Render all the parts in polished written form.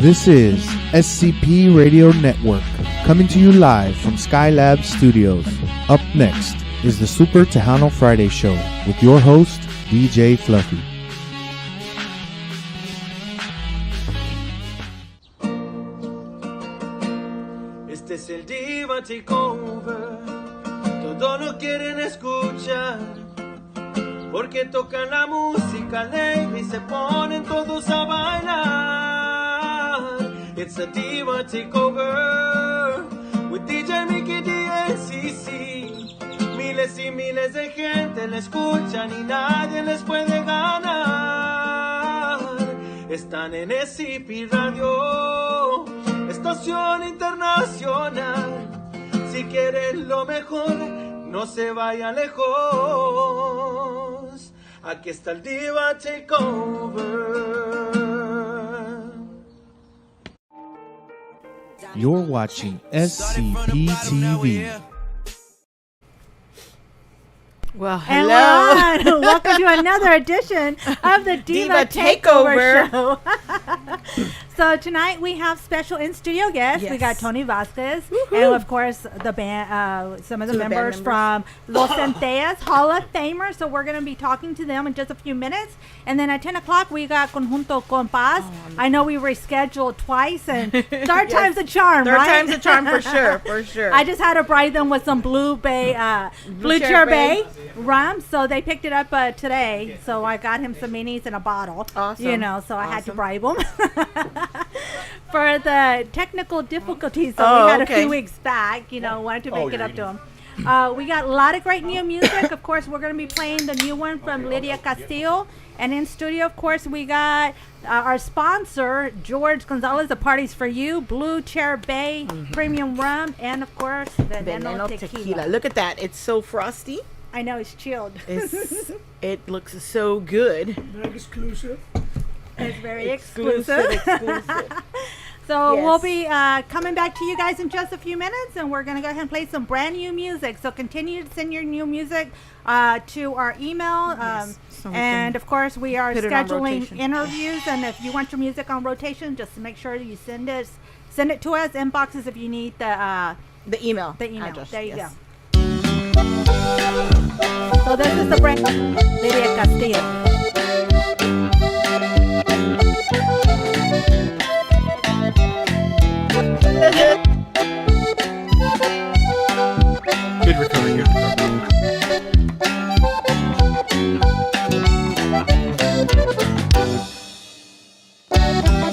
This is SCP Radio Network, coming to you live from Skylab Studios. Up next is the Super Tejano Friday Show with your host, DJ Fluffy. Este es el Diva Takeover, todos lo quieren escuchar, porque tocan la música alegre y se ponen todos a bailar. It's a Diva Takeover with DJ Mickey DNCC. Miles y miles de gente la escuchan y nadie les puede ganar. Están en SCP Radio, estación internacional. Si quieren lo mejor, no se vaya lejos. Aquí está el Diva Takeover. You're watching SCP TV. Well, And hello. we're on. Welcome to another edition of the Diva Takeover Show. So tonight we have special in-studio guests. Yes. We got Tony Vasquez, Woohoo. and of course the band, some of the members from Los Centellas Hall of Famers. So we're going to be talking to them in just a few minutes. And then at 10 o'clock we got Conjunto Con Paz. I know we rescheduled twice, and third time's a charm, Third right? time's a charm for sure, for sure. I just had to bribe them with some Blue Chair Bay rum, so they picked it up today. So I got him some minis in a bottle. Awesome. You know, so I had to Awesome. bribe him for the technical difficulties that Oh, we had a okay. few weeks back. You know, wanted to make it up to him. We got a lot of great new music. Of course, we're going to be playing the new one from Lydia Castillo. And in studio, of course, we got our sponsor, George Gonzalez, The Party's For You, Blue Chair Bay, Premium Rum, and of course, Veneno Tequila. Look at that. It's so frosty. I know, it's chilled. It looks so good. Very exclusive. It's very exclusive. Exclusive. So Yes. we'll be coming back to you guys in just a few minutes, and we're going to go ahead and play some brand new music. So continue to send your new music to our email. So we And can of course, we are put it on scheduling rotation. interviews. And if you want your music on rotation, just make sure you send it to us. Inboxes if you need the email. email. address, There you yes. go. So this is the brand Lydia Castillo. Good recovery here.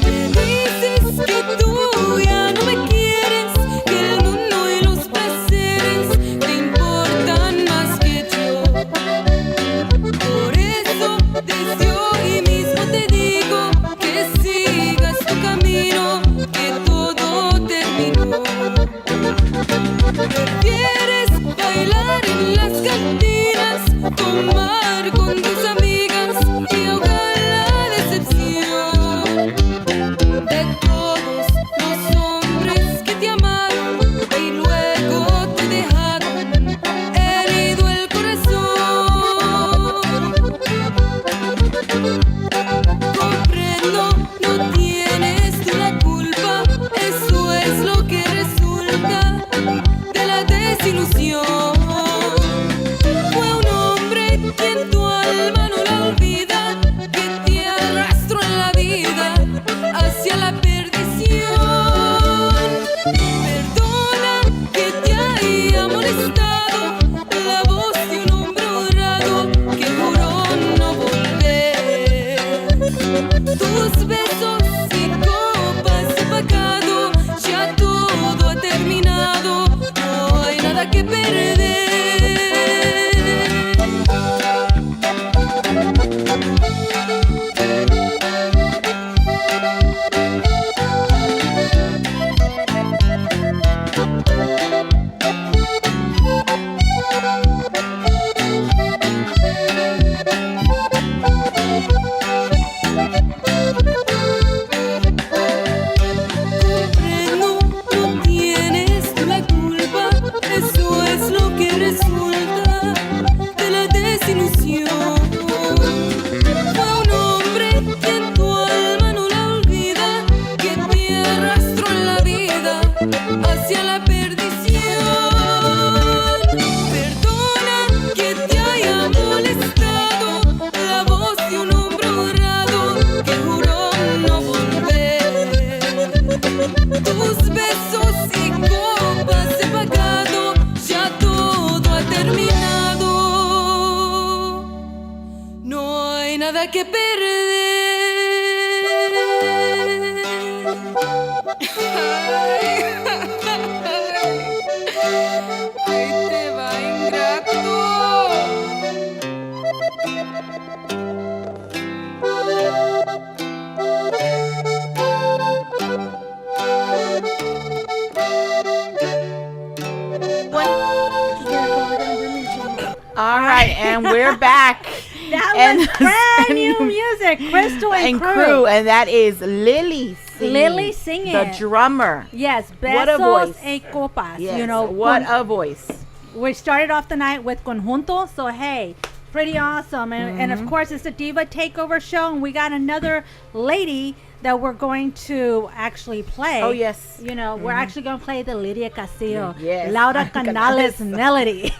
Dices que tú ya no me quieres, que el mundo y los placeres te importan más que yo. Por eso desde hoy mismo te digo que sigas tu camino, que todo terminó. Prefieres bailar en las cantinas, tomar con tus amigas y ahogar la decepción de todos los hombres que te amaron y luego te dejaron herido el corazón. Comprendo, no tienes tú la culpa, eso es lo que resulta de la desilusión. Fue un hombre quien tu alma no la olvida, que te arrastró en la vida hacia la perdición. Perdona que te haya molestado la voz de un hombre honrado que juró no volver. Tus besos y copas de pecado, ya todo ha terminado, no hay nada que perder. nada que perder. Ahí te va, ingrato. All right, and we're back. That And was brand new music, Crystal and, And crew, and that is Lily singing. Lily singing. The drummer. Yes, What a besos voice. y copas. Yes, You know, what a voice. we started off the night with Conjunto, so hey, pretty awesome. And of course, it's the Diva Takeover show, and we got another lady that we're going to actually play. Oh, yes. You know, we're actually going to play the Lydia Castillo, Yes. Laura Canales melody.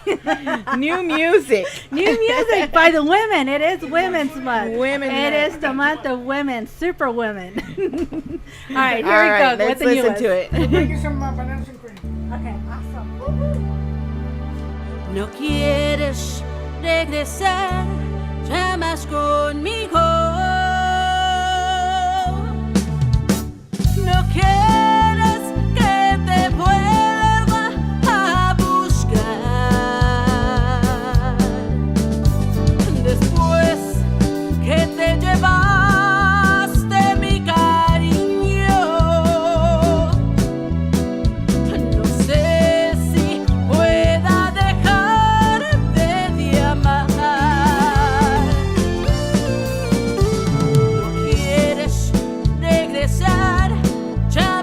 New music. New music by the women. It is Women's Month. Women It Month. is the month of women, super women. All right, here All we right, go let's with the listen newest. to it. Bring you some bananas and cream. Okay, awesome. No quieres regresar ya más conmigo. No quieres que te vuelva a buscar. Después que te llevaste mi cariño. No sé si pueda dejarte de amar. No quieres regresar, ya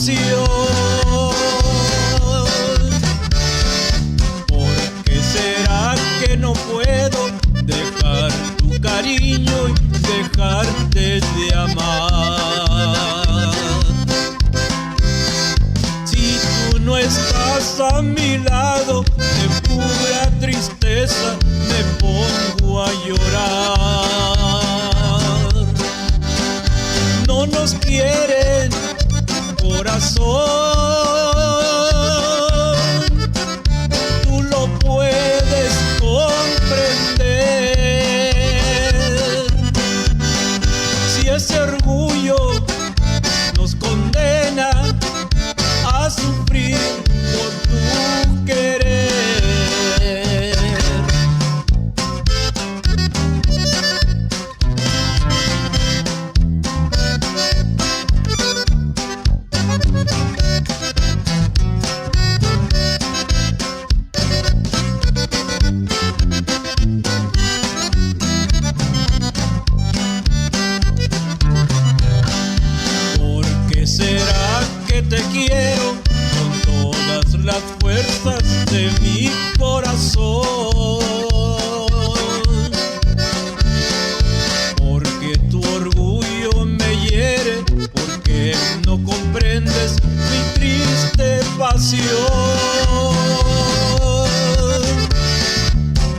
pasión. ¿Por qué será que no puedo dejar tu cariño y dejarte de amar? Si tú no estás a mi lado, de pura tristeza me pongo a llorar. No nos quieren, corazón, tú lo puedes comprender. Si ese orgullo nos condena a sufrir por tu querer. ¿Por qué será que te quiero con todas las fuerzas de mi corazón? Porque tu orgullo me hiere, porque no comprendes mi triste pasión.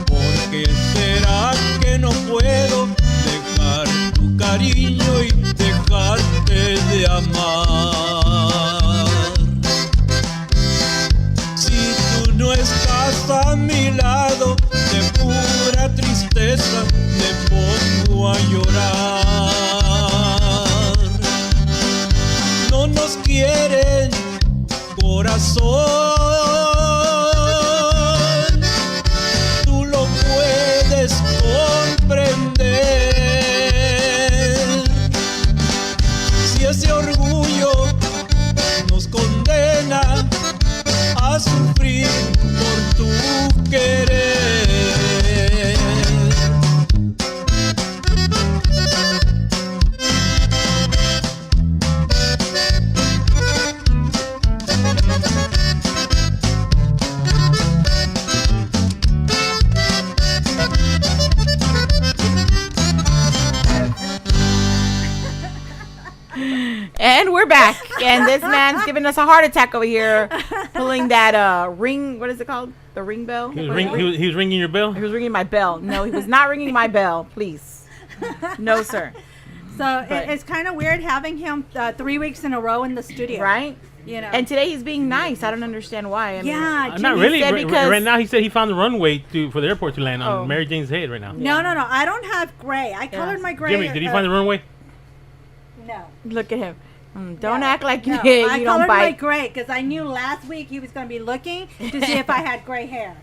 ¿Por qué será que no puedo dejar tu cariño y dejarte de amar? Si tú no estás a mi lado, de pura tristeza me pongo a llorar. No nos quieren, corazón, tú lo puedes comprender. Si ese orgullo nos condena a sufrir por tu querer. And we're back. And this man's giving us a heart attack over here, pulling that ring. What is it called? The ring bell? He was ringing your bell? He was ringing my bell. No, he was not ringing my bell. Please. No, sir. So it's kind of weird having him 3 weeks in a row in the studio. Right? You know. And today he's being nice. I don't understand why. I mean, Yeah, Not Jimmy really. said because- Right now, he said he found the runway for the airport to land on Oh. Mary Jane's head right now. No, I don't have gray. I colored my gray. Jimmy, did you find the runway? No. Look at him. Don't No, act like no. you I don't colored my bite. gray because I knew last week he was going to be looking to see if I had gray hair.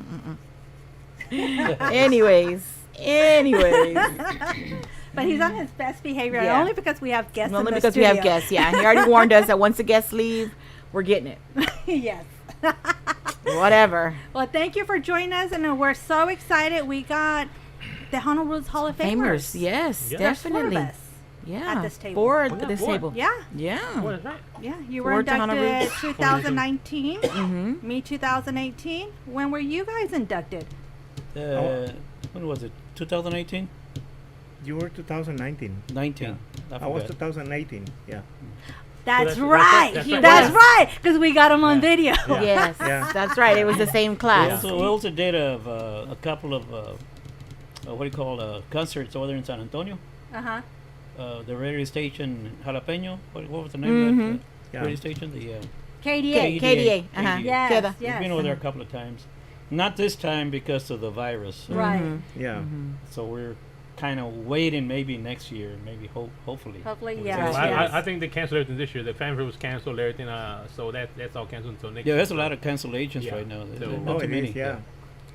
Anyways. But he's on his best behavior Yeah. only because we have guests Only in the because studio. we have guests. Yeah, he already warned us that once the guests leave, we're getting it. Yes. Whatever. Well, thank you for joining us, and we're so excited. We got the Honolulu's Hall of Famers. Famers. Yes, Yeah. There's 4 of definitely. us. Yeah. at this table. 4 Oh, at yeah, this 4. table. Yeah, Yeah. What is that? yeah. You were 4 Tejano inducted roots. 2019. Mm-hmm. Me 2018. When were you guys inducted? When was it? 2018? You were 2019. 19. I was 2018. Yeah. That's that's- right. that's That's right. right. Because we got him on video. Yes, Yeah. that's right. It was the same We class. also did a couple of what do you call concerts over there in San Antonio. Uh-huh. The radio station Jalapeño. What was the name of that Yeah. radio station? The KDA. KDA. Uh-huh. Yes, Queda. yes. We've been over there a couple of times. Not this time because of the virus. Right. Yeah. So we're kind of waiting maybe next year, maybe hopefully. Hopefully, We'll yeah. see. Well, Yes. I think they canceled everything this year. The fanfare was canceled, everything. So that's all canceled until next Yeah, year. there's a lot of cancellations Yeah. right now. So- Not Oh, too it many. is. Yeah.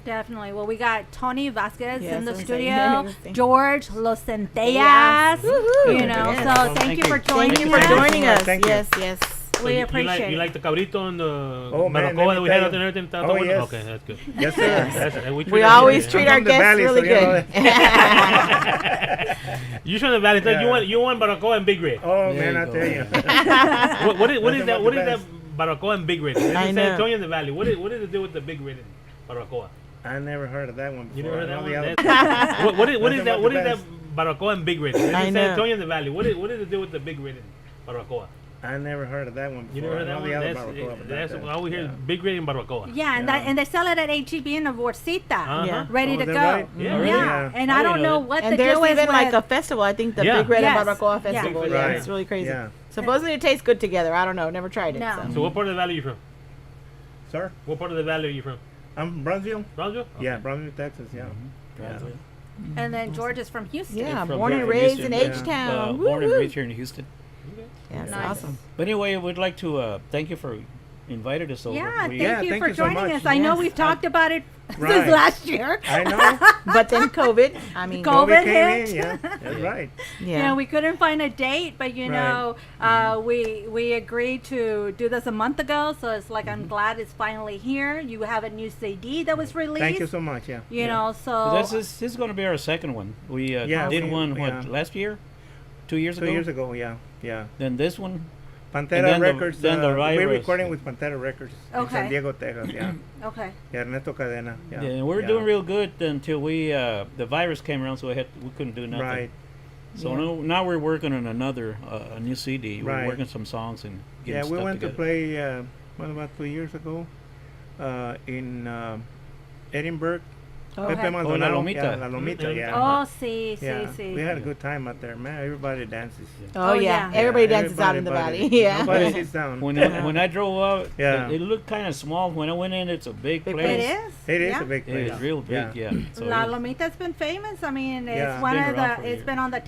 Definitely. Well, we got Tony Vasquez Yes, in the I'm saying. studio. George Los Centellas. Yes. Woohoo. You know, Yes. so thank Thank you for you. joining Thank you for us. joining us. Thank you. Yes, yes. We you appreciate like, you it. like the cabrito and the Oh, man, barbacoa let that me we had tell out there and everything? Oh, yes. Okay, that's good. Yes, sir. We treat our always guests- treat I'm our from the guests valley, so really you know good. You from the valley? So Yeah. you want barbacoa and Big Red. Oh, There man, you I go. tell you. What is Nothing that? but What the is that barbacoa and Big Red? This is I San know. Antonio in the valley. What is the deal with the Big Red and barbacoa? I never heard of that one before. You never heard I that know one? the other- That's- what is Nothing that? but What the is that best. barbacoa and Big Red? This is I San know. Antonio in the valley. What is the deal with the Big Red and barbacoa? I never heard of that one before. You never heard I know that the one? other That's, barbacoa, but that's not that. all we hear is Yeah. Big Red and barbacoa. Yeah, and Yeah. and they sell it at HEB in a bolsita, Uh-huh. ready Oh, to is go. that right? Yeah, Yeah, really? Yeah. and I I didn't don't know know that. what And the there's deal is even like with. a festival. I think the Yeah. Big Red Yes. and Barbacoa Yeah. Festival. Right. Yeah, it's really crazy. Yeah. Supposedly it tastes good together. I don't know. Never tried it. No. So. So what part of the valley are you from? Sir, What part of the valley are you from? I'm from Brownsville. Brownsville? Yeah, Brownsville, Texas. Yeah. Brownsville. And then George is from Houston. Yeah, From born and Houston, raised in yeah. H-Town. Born and Woo-hoo. raised here in Houston. Yeah, it's Nice. awesome. But anyway, we'd like to thank you for inviting us over. Yeah, We- thank you thank for you so joining much. us. I know Yes. we've talked about it Right. since last year. I know. But then COVID. I mean, COVID COVID hit. came in. Yeah, that's right. yeah. You know, we couldn't find a date, but you Right. know, we agreed to do this a month ago. So it's like I'm glad it's finally here. You have a new CD that was released. Thank you so much. Yeah. You yeah. know, so This is going to be our second one. We Yeah, did we- one yeah. last year, 2 years 2 ago. years ago. Yeah. Yeah. Then this one. Pantera then the- Records. then the we're virus. recording with Pantera Records in Okay. San Diego, Texas. Yeah. okay. Yeah, Ernesto Cadena. Yeah. Yeah, we're yeah. doing real good until the virus came around, so we couldn't do nothing. Right. So now we're working on another a new CD. We're Right. working some songs and getting Yeah, we stuff went together. to play. About 2 years ago, in Edinburgh. Okay. Pepe Maldonado. Lomita. Yeah, La Lomita. Yeah. Oh, sí, yeah. sí, sí. We had a good time out there, man. Everybody dances. Oh, yeah. yeah. Everybody Yeah, dances out in the everybody- valley. Yeah. Nobody sits down. When I drove out, Yeah. it looked kind of small. When I went in, it's a big Big place. It is. It is yeah. a big It place. is real big, yeah. So La it- Lomita's been famous. I mean, it's Yeah. one Been of around the. for It's years. been on the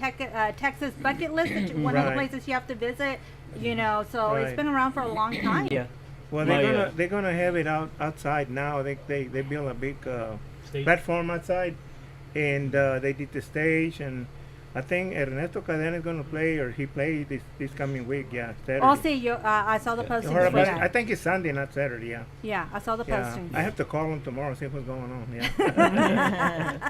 Texas bucket list. One of the Right. places you have to visit. You know, so it's Right. been around for a long time. yeah. Well, they're gonna have it outside now. They built a big Stage. platform outside, and they did the stage, and I think Ernesto Cadena is gonna play, or he played this coming week. Yeah, Saturday. Oh, see, I saw the You postings heard for about it? I that. think it's Sunday, not Saturday. Yeah. Yeah, I saw the Yeah. postings. I have to call him tomorrow, see what's going on. Yeah.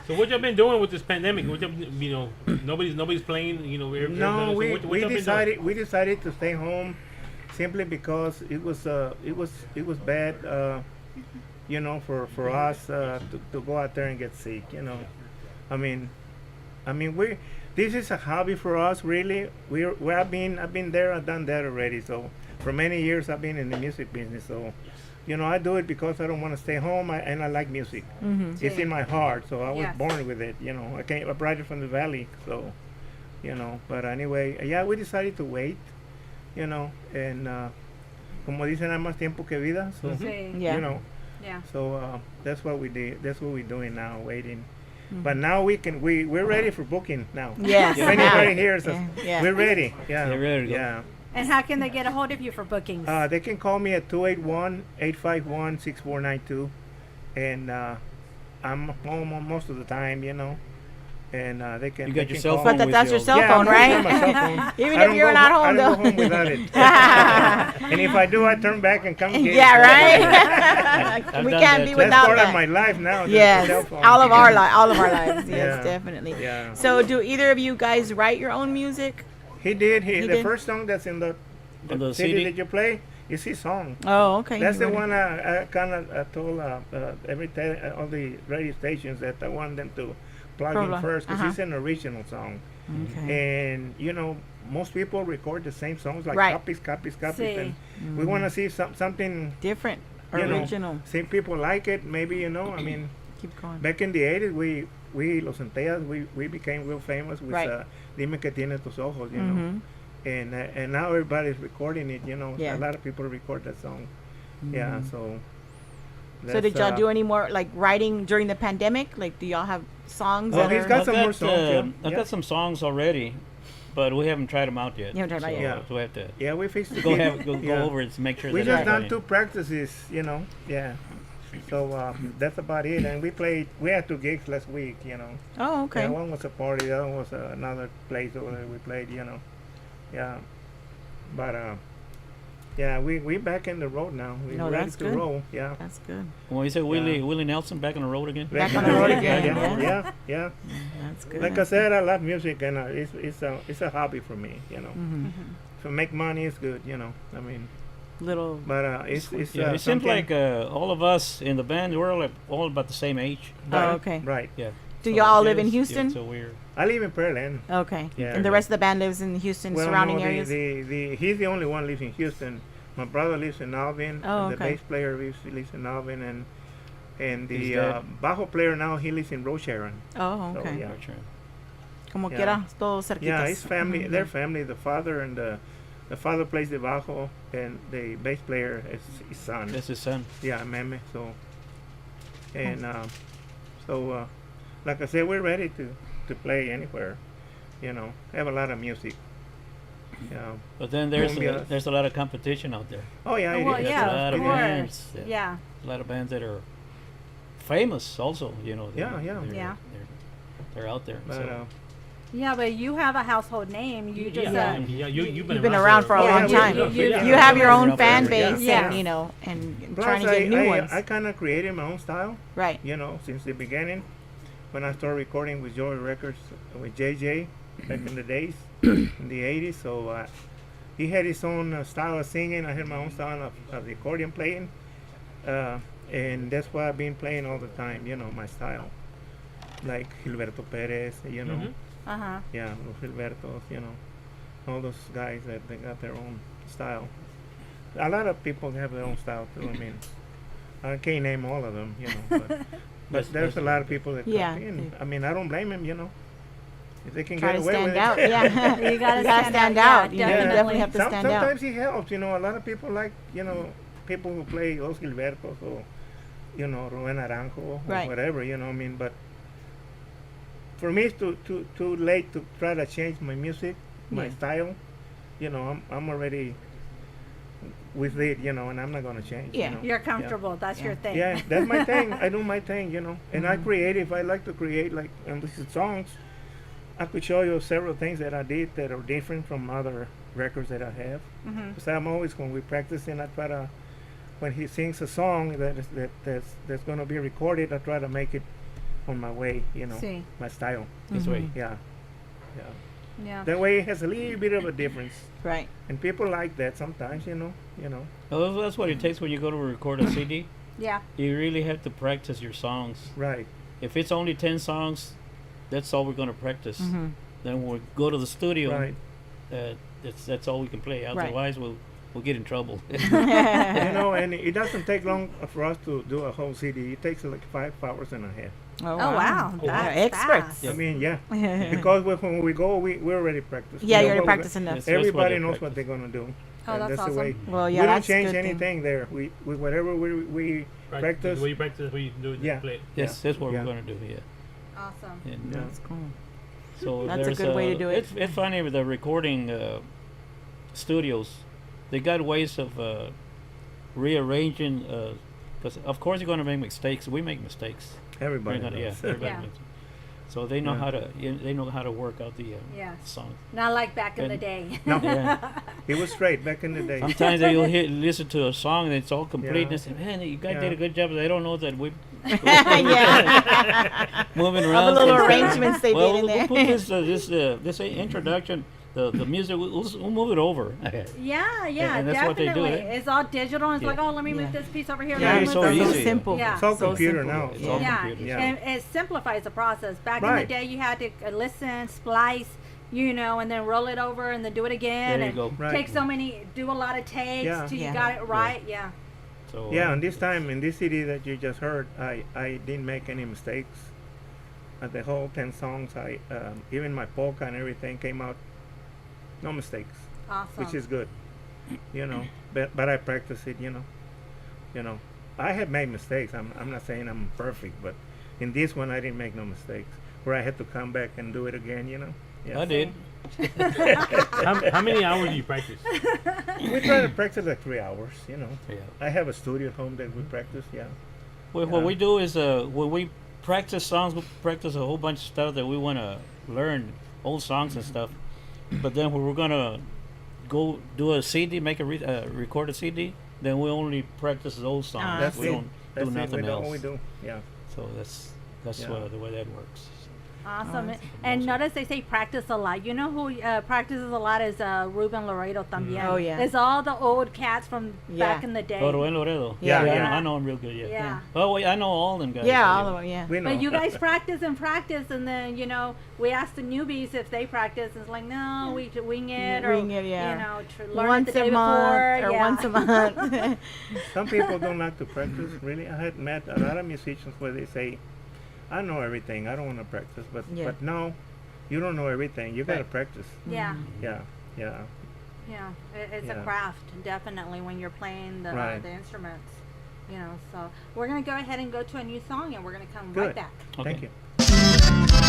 So what y'all been doing with this pandemic? What y'all, you know, nobody's playing. You know, No, so we what y'all been doing? decided to stay home simply because it was bad, you know, for us to go out there and get sick. You know, I mean this is a hobby for us, really. I've been there, I've done that already. So for many years I've been in the music business. So you know, I do it because I don't want to stay home, and I like music. It's in my heart, so I was Yes. born with it. You know, I brought it from the valley, so you know. But anyway, yeah, we decided to wait. You know, and como dicen, hay más tiempo que vida. So Sí. Yeah. you know, Yeah. so that's what we did. That's what we're doing now, waiting. But now we're ready for booking now. Yes. If anybody hears us, Yeah. we're ready. Yeah. They're ready to go. Yeah. And how can they get a hold of you for bookings? They can call me at 281-851-6492, and I'm home most of the time, you know. And they can. You they got your can cell call phone me. But with that's you your all cell the Yeah, phone, I'm right? on my cell phone. Even I if don't you're go not ho- home, I don't though. go home without it. And if I do, I turn back and come get it. Yeah, right. I've We done can't that be too. That's without part that. of my life now. the Yes, cell phone. all of our lives. Yes, Yeah. definitely. Yeah. So, do either of you guys write your own music? He did. He The did? first song that's in the On the CD CD? that you play is his song. Oh, okay. That's You the wrote it. one I kind of told all the radio stations that I want them to plug in first, because it's an original song. Okay. And you know, most people record the same songs, like Right. copies, Sí. and we want to see something. Different, You know, original. See people like it, maybe, you know. I mean, Keep going. back in the 80s, we Los Centellas, we became real famous with Right. Dime que tienes tus ojos, you know. Mhm. And now everybody's recording it, you know. Yeah. A lot of people record that song. Yeah, so. So, did y'all that's, do any more like writing during the pandemic? Like, do y'all have songs? Well, that he's are- got some more songs, yeah. I've Yeah. got some songs already, but we haven't tried them out yet. You haven't tried 'em out so, yet. So we have to Yeah, we fixed it. go Yeah. over it to make sure We that just it's done funny. 2 practices, you know. Yeah. So that's about it. And we had 2 gigs last week, you know. Oh, okay. Yeah, one was a party, the other one was another place over there we played, you know. Yeah. But Yeah, we back in the road now. We're No, ready that's to good. roll. Yeah. That's good. When you say Willie Nelson back on the road again? Back on the road again, Yeah, yeah. yeah. That's good. Like I said, I love music, and it's a hobby for me. Mm-hmm. To make money is good. I mean, Little. but it's Yeah, it seems something- like all of us in the band, we're all about the same age. Oh, okay. right. Yeah. Do So y'all it live in is- Houston? Yeah, so we're I live in Pearland. Okay. Yeah. And the rest of the band lives in Houston, surrounding no, areas? he's the only one lives in Houston. My brother lives in Alvin. Oh, and the okay. bass player lives in Alvin, and He's the dead. bajo player now he lives in Rocheron. Oh, So, okay. yeah. Como Yeah. quiera, todos cerquitas. Yeah, his family, Mhm. their family, the father and the father plays the bajo, and the bass player is his son. that's his son. Yeah, Meme. So, and like I said, we're ready to play anywhere. Have a lot of music. Yeah. But then Cumbias. there's a lot of competition out there. Oh yeah. it Well, is. There's yeah, a lot of of course. bands. Yeah. A lot of bands that are famous also. Yeah, yeah. Yeah. They're out there. But, so. Yeah, but you have a household name. You just You've You've been around for a Yeah, long we- time. yeah. You have your Been own around fan forever, base, yeah. and and Plus, trying to get new ones. I kind of created my own style. Right. Since the beginning, when I started recording with Joy Records with JJ back in the days, in the 80s. So he had his own style of singing. I had my own style of the accordion playing. And that's why I've been playing all the time, my style. Like Gilberto Perez, Mhm. Uh-huh. yeah, los Gilbertos, all those guys that they got their own style. A lot of people have their own style too. I mean, I can't name all of them, but there's a lot of people that Yeah. copy, and I mean, I don't blame them, If they can Try get to away stand with out. it. Yeah. You gotta stand stand out. out, You yeah, definitely have to Some- stand out. sometimes it helps, A lot of people like, people who play Los Gilbertos or, Rubén Naranjo or Right. whatever, I mean, but for me it's too late to try to change my music, my Yeah. style. I'm already with it, and I'm not gonna change. Yeah. You're comfortable. That's your thing. Yeah, that's my thing. I do my thing, and I Mhm. create. If I like to create, like, and this is songs, I could show you several things that I did that are different from other records that I have. Mm-hmm. Because I'm always, when we practicing, I try to, when he sings a song that's going to be recorded, I try to make it on my way, See. my style. This way. Yeah. Yeah. That way it has a little bit of a difference. Right. And people like that sometimes, Well, that's what it takes when you go to record a CD. Yeah. You really have to practice your songs. Right. If it's only 10 songs, that's all we're going to practice. Mm-hmm. Then we'll go to the studio. Right. That's all we can play. Otherwise, we'll get in trouble. And it doesn't take long for us to do a whole CD. It takes like 5 hours and a half. Oh, wow. Yeah, That's experts. fast. I mean, yeah. Yeah, Because when we go, we already practice. you're We know already what practicing enough. Yes. That's Everybody what they knows what practice. they're gonna do. Oh, And that's the awesome. way. Well, yeah, we don't that's a change good thing. anything there. We whatever we practice. The way you practice, we do it. Yeah. Play. Yes, that's what Yeah. we're going to do. Yeah. Awesome. And, Yeah. That's cool. So That's a there's, good way to do it. It's funny with the recording studios. They got ways of rearranging. Because of course you're going to make mistakes. We make mistakes. Everybody We're gonna- yeah, knows. everybody Yeah. makes- So they know Yeah. how to. They know how to work out the Yes. song. Not like back in And- the day. No, Yeah. it was straight back in the day. Sometimes they'll listen to a song and it's all complete, and Yeah. they say, "Man, you guys Yeah. did a good job." They don't know that we Yeah. moving All around. the little things. arrangements they well, did in we'll there. put this introduction, the music. We'll move it over. Yeah, yeah, And that's what they definitely. do, eh? It's all digital. And it's Yeah. like, oh, let me move Yeah. this piece over here. Yeah, let me it's move so this easy. over- So simple. Yeah. It's all So computer simple. now. It's all Yeah, computer. Yeah. and it simplifies the process. Back in Right. the day, you had to listen, splice, and then roll it over and then do it again. There you and go. Right. Take so many, do a lot of takes Yeah. till Yeah. you got it right. Yeah. So Yeah, and this time in this CD that you just heard, I didn't make any mistakes. The whole 10 songs, even my polka and everything came out, no mistakes, Awesome. which is good, But I practice it, I have made mistakes. I'm not saying I'm perfect, but in this one I didn't make no mistakes. Where I had to come back and do it again, Yes. I did. How many hours do you practice? We try to practice like 3 hours, Yeah. I have a studio at home that we practice, yeah. Well, Yeah. what we do is when we practice songs, we practice a whole bunch of stuff that we want to learn, old songs and stuff. But then when we're gonna go do a CD, make a record a CD, then we only practice those songs. That's we it. don't That's do it. nothing We else. don't. We do. Yeah. So that's Yeah. the way that works. Awesome. And notice they say practice a lot. You know who practices a lot is Ruben Laredo también. Oh, yeah. It's all the old cats from Yeah. back in the day. Oh, Rubén Loredo. Yeah, yeah. I know him real good. Yeah. Yeah. Oh, wait, I know all them guys. Yeah, all of them. Yeah. We know. But you guys practice and practice, and then we ask the newbies if they practice. It's like no, we wing it, or Wing it, yeah. learn Once it the day a month before, or yeah. once a month. Some people don't like to practice. Really, I had met a lot of musicians where they say, "I know everything. I don't want to practice." Yeah. But no, you don't know everything. You gotta Right. practice. Yeah, Yeah. Yeah. yeah. It's a Yeah. craft, definitely, when you're playing the Right. the instruments. So we're gonna go ahead and go to a new song, and we're gonna come Good. right back. Okay. Thank you.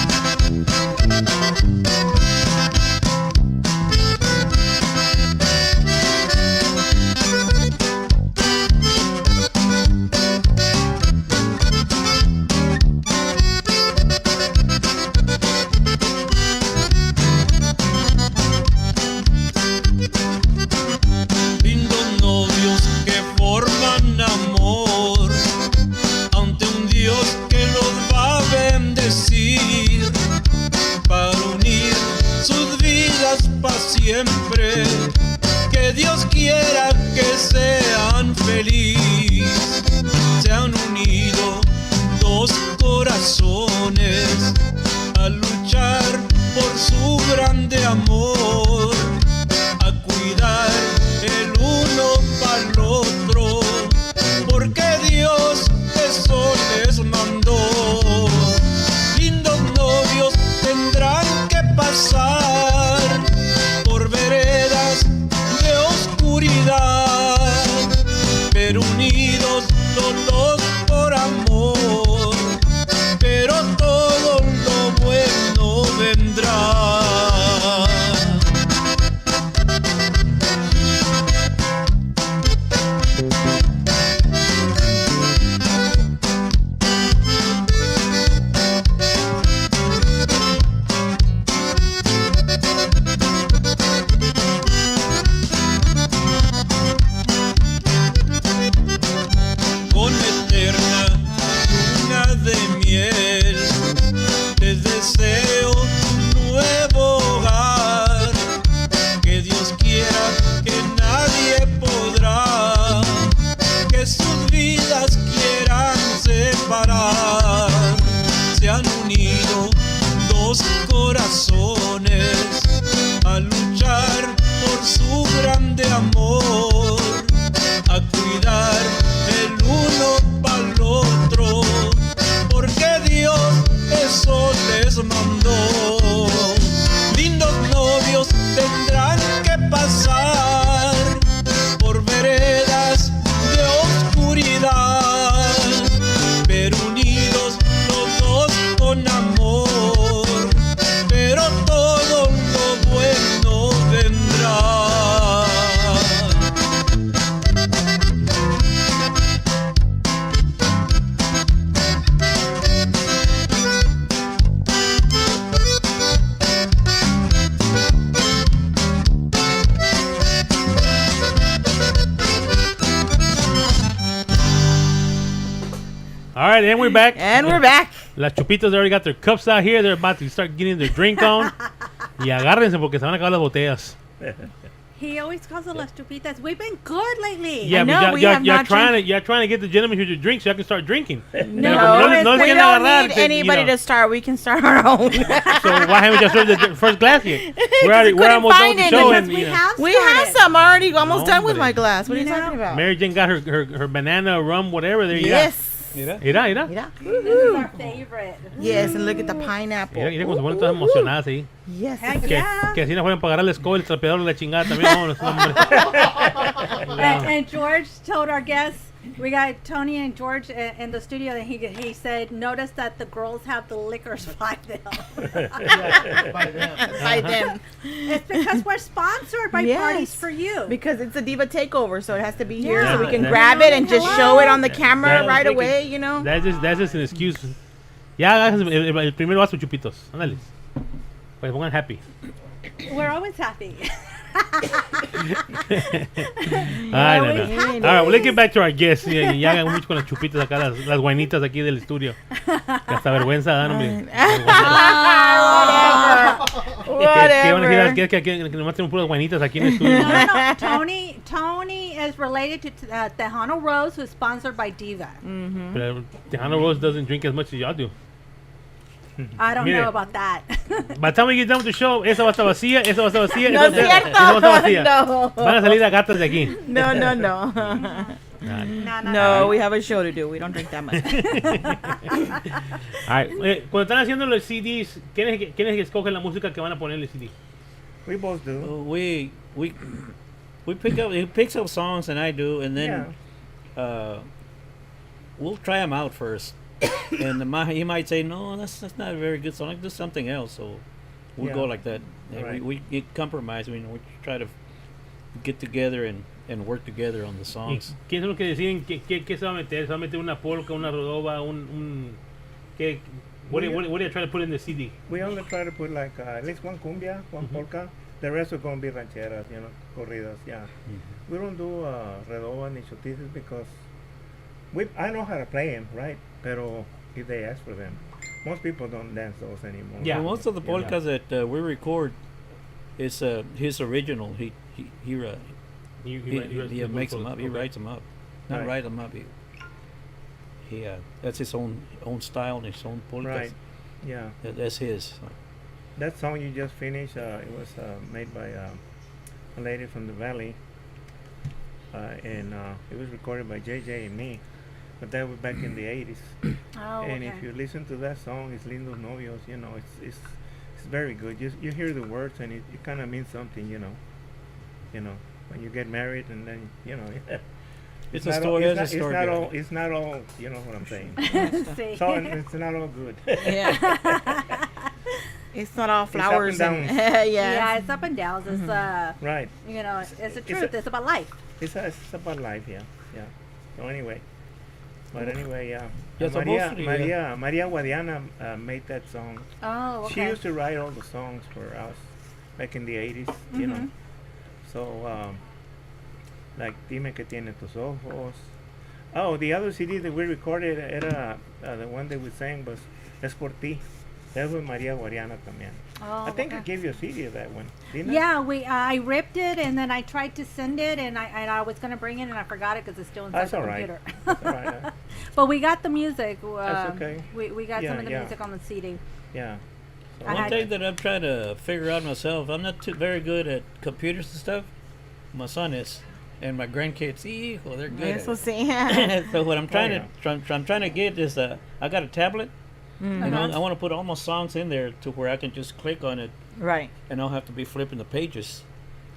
Lindos novios que forman amor ante un Dios que los va a bendecir para unir sus vidas para siempre. Que Dios quiera que sean felices. Se han unido dos corazones a luchar por su grande amor, a cuidar el uno para el otro, porque Dios eso les mandó. Lindos novios tendrán que pasar por veredas de oscuridad, pero unidos los dos por amor, pero todo lo bueno vendrá. Con eterna luna de miel les deseo un nuevo hogar. Que Dios quiera que nadie podrá que sus vidas quieran separar. Se han unido dos corazones a luchar por su grande amor, a cuidar el uno para el otro, porque Dios eso les mandó. Lindos novios tendrán que pasar por veredas de oscuridad, pero unidos los dos con amor, pero todo lo bueno vendrá. All right, and we're back. And we're back. Las chupitas already got their cups out here. They're about to start getting their drink on. Y agárrense porque se van a acabar las botellas. He always calls us las chupitas. We've been good lately. Yeah, know, but we you're, have you're not trying to get the gentlemen here to drink so I can start drinking. No, no we quieren don't agarrar, need you anybody know. to start. We can start our own. So why haven't you served the first glass yet? We're couldn't almost done find with the it show. because And, we you know, have We have started. some already almost No, done with hombre. my glass. What are you You know? talking about? Mary Jane got her banana rum, whatever. There you Yes. Mira. go. Mira. Mira. This is our favorite. Yes, and look at the pineapple. Mira cómo se ponen todas emocionadas ahí. Yes. Heck Que, yeah. que así no pueden pagar el escoba, el trapeador y la chingada también. Vámonos, hombre. And George told our guests, we got Tony and George in the studio, and he said, notice that the girls have the liquors by them. By them. It's because we're sponsored by Yes. Parties for You. Because it's a diva takeover, so it has to be here Yeah. so we can Yeah. grab it and just show it on the That- camera that- right they can- away, you know? That's just an excuse. Ya, hagas el primer vaso, chupitos. Ándale. Pues pongan happy. We're always happy. Ay, no, no. All right, well, let's get back to our guests. Ya hagan mucho con las chupitas acá, las guainitas aquí del estudio. Que hasta vergüenza dan, hombre. ¿Qué van a decir? Que nomás tenemos puras guainitas aquí en el estudio. No. Tony is related to Tejano Rose, who's sponsored by Diva. Pero Tejano Rose doesn't drink as much as y'all do. I don't Mire. know about that. By the time we get done with the show, esa va a estar vacía, esa va a estar vacía, No es esa cierto. va a estar vacía. No. Van a salir las gatas de aquí. No. No. No, we have a show to do. We don't drink that much. All right. Cuando están haciendo los CDs, ¿quiénes es que escogen la música que van a poner en el CD? We both do. We pick up. He picks up songs, and I do, and then we'll try them out first. And he might say, no, that's not a very good song. Let's do something else. So we'll go like that. And Right. we compromise. We try to get together and work together on the ¿Y songs. quiénes son los que deciden qué se va a meter? ¿Se va a meter una polka, una rodoba, ¿qué? What do you try to put in the CD? We only try to put like at least one cumbia, one polka. The rest are going to be rancheras, corridas, yeah. We don't do redoba ni chotices because I know how to play them, right? Pero if they ask for them, most people don't dance those anymore. Yeah. Well, most of the polkas that we record is his original. He makes them up. He writes them up. Not Right. write them up. He that's his own style and his own polkas. Right. Yeah. That's his. That song you just finished, it was made by a lady from the valley, and it was recorded by JJ and me. But that was back in the 80s. Oh, And okay. if you listen to that song, it's Lindos Novios, it's very good. You hear the words and it kind of means something, when you get married and then, It's a story. It's not all, you know what I'm saying. See. So it's not all good. Yeah. It's not all flowers and downs. Yeah, it's up and downs. It's Right. it's the truth. It's about life. It's about life, yeah. So anyway, Yeah, so Maria mostly, Maria Guadiana made that song. Oh, okay. She used to write all the songs for us back in the 80s, you know. So, like Dime que tiene tus ojos. Oh, the other CD that we recorded era the one that we sang was Es por ti. That was Maria Guadiana también. Oh, I think I okay. gave you a CD of that one, didn't I? Yeah, I ripped it and then I tried to send it and I was gonna bring it and I forgot it because it's still inside That's the all right. computer. That's all right. But we got the music. That's okay. We got some of the Yeah. music on the CD. Yeah. So, I one had- thing that I'm trying to figure out myself, I'm not very good at computers and stuff. My son is, and my grandkids, hijo, they're good. Eso At sí. it. So what I'm trying yeah. I'm trying to get is I got a tablet, and Uh-huh. I want to put all my songs in there to where I can just click on it, Right. and I don't have to be flipping the pages.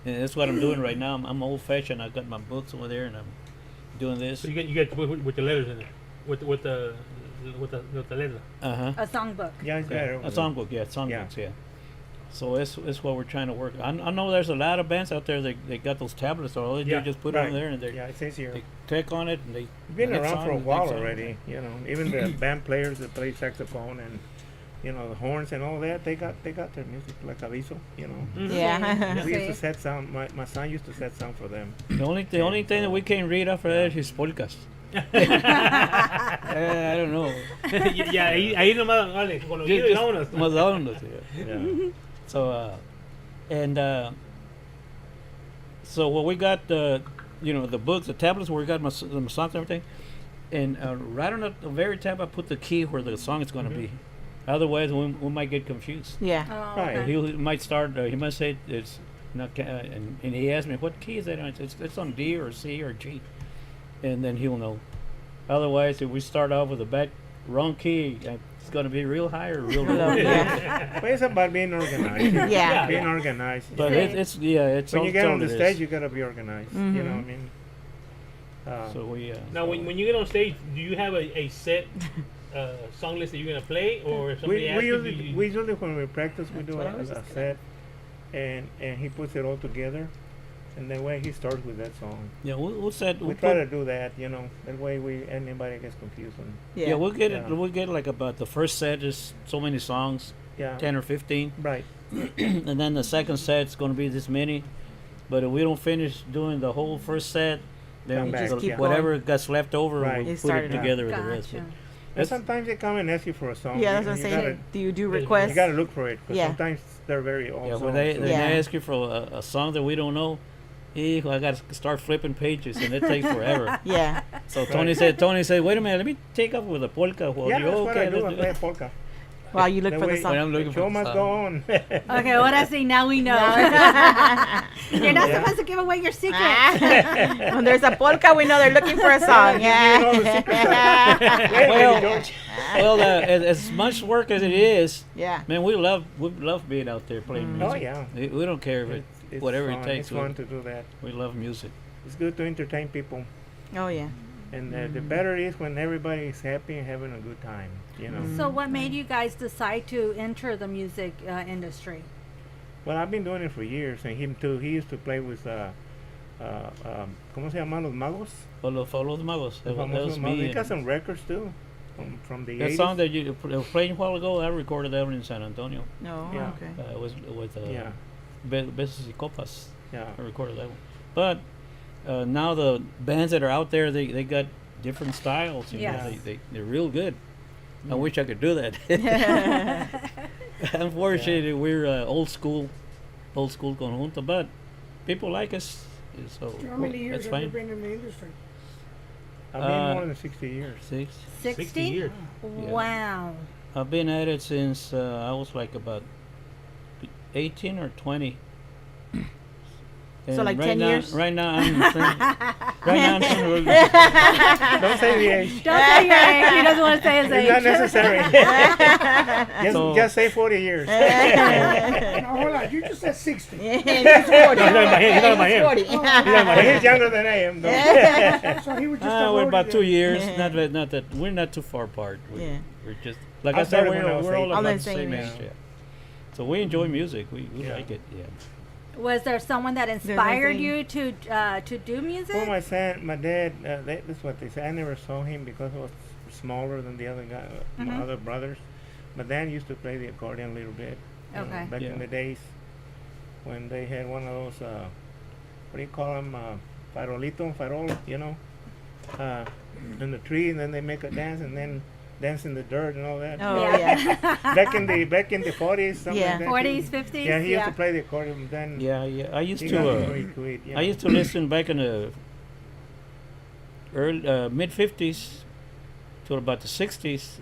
And that's what I'm doing right now. I'm old fashioned. I got my books over there, and I'm doing this. So you get with the letters in it, with the letter. A songbook. yeah, it's better. A songbook, yeah, songbooks, yeah. So that's what we're trying to work. I know there's a lot of bands out there that they got those tablets, so all they Yeah, do is just put right. it on there and Yeah, it's easier. they click on it and they. It's been the next around for a song, the while next song. already, Even the band players that play saxophone and the horns and all that, they got their music like aviso, Yeah. We used to Sí. set sound. My son used to set sound for them. The only thing that we can read off of that is polkas. I don't know. Ya, ahí nomás, vale, con los videos y vámonos. Más vámonos, yeah. Yeah. So so what we got, the books, the tablets where we got my songs and everything, and right on the very top I put the key where the song is going to be. Otherwise, we might get confused. Yeah. Oh, Right. okay. He might start. He might say it's not, and he asked me what key is that on? It's on D or C or G, and then he'll know. Otherwise, if we start off with the back wrong key, it's going to be real high or real low. Yeah. But it's about being organized. Yeah. Being organized. But it's when you get all on the it is. stage, you gotta be organized. You know what I mean? So we Now, when you get on stage, do you have a set song list that you're gonna play, or if somebody asks you, we usually when we practice, we do what I a was just set, and he puts it all together, and that way he starts with that song. yeah we'll set We we'll try put, to do that, that way anybody gets confused. yeah we'll get Yeah. it we'll get like about the first set is so many songs, Yeah. 10 or 15. Right. And then the second set's going to be this many. But if we don't finish doing the whole first set, then Come back, the- yeah. whatever gets left over, Right. we'll You put start it it up. together with the rest. Gotcha. And That's- sometimes they come and ask you for a song. Yeah, that's You- what I'm you saying. gotta- Do you do You requests? gotta look for it. 'Cause Yeah. sometimes they're very old Yeah, songs. when they, so- when Yeah. they ask you for a song that we don't know, I got to start flipping pages, and it takes forever. Yeah. So Tony said, wait a minute, let me take up with a polka. Well, Yeah, you that's what I do. I let's play polka. While you look That for the way- song. When I'm looking The for show the must song. go on. Okay, what I see now we know. You're not Yeah. supposed to give away your secrets. When there's a polka, we know they're looking for a song. You know the Yeah. secrets are- Wait a minute, George. Well, as much work as it is, Yeah. man, we love being out there playing music. Oh, yeah. We don't care if It's whatever fun. it takes. It's fun to do that. We love music. It's good to entertain people. Oh yeah. And the better it is when everybody is happy and having a good time, you know. So, what made you guys decide to enter the music industry? Well, I've been doing it for years, and him too. He used to play with, ¿cómo se llaman los magos? Follow the Magos. The That was famosos magos. me. He got and some records too, from the that 80s. song that you were playing a while ago, I recorded that one in San Antonio. No. Yeah. Okay. It was with Yeah, Besos y Copas. yeah. I recorded that one. But now the bands that are out there, they got different styles. You know, Yes. they're real good. I wish I could do that. Unfortunately, we're old school conjunto, but people like us, so How many years that's have you fine. been in the industry? I've been Uh, more than 60 years. 60 years. Wow. I've been at it since I was like about 18 or 20. So like right 10 now, years? Right now, I'm right now I'm Don't say the age. Don't say your age. He doesn't want to say his It's not age. necessary. So- just say 40 years. No, hold on. You just said 60. He's 40. No, he's not in my head. He's not in my He's head. 40. He's not in my But head. he's younger than I am, though. So he was just a we're roadie about 2 then. years. Not that we're not too far apart. Yeah. We're just like I I said, started when I was we're all 18. about All the the same same age. age. Yeah. So we enjoy music. We Yeah. like it. Yeah. Was there someone that inspired you to do music? Well, my dad, that's what they say. I never saw him because he was smaller than the other guy, my other brothers. My dad used to play the accordion a little bit. you know, Okay. back Yeah. in the days when they had one of those, what do you call them, farol, you know, in the tree, and then they make a dance and then dance in the dirt and all that. Oh yeah. Back in the 40s, something Yeah. like that. 40s, 50s? Yeah, he used to play the accordion. Then Yeah. I used he to. got before he quit. Yeah. I used to listen back in the early mid '50s to about the '60s.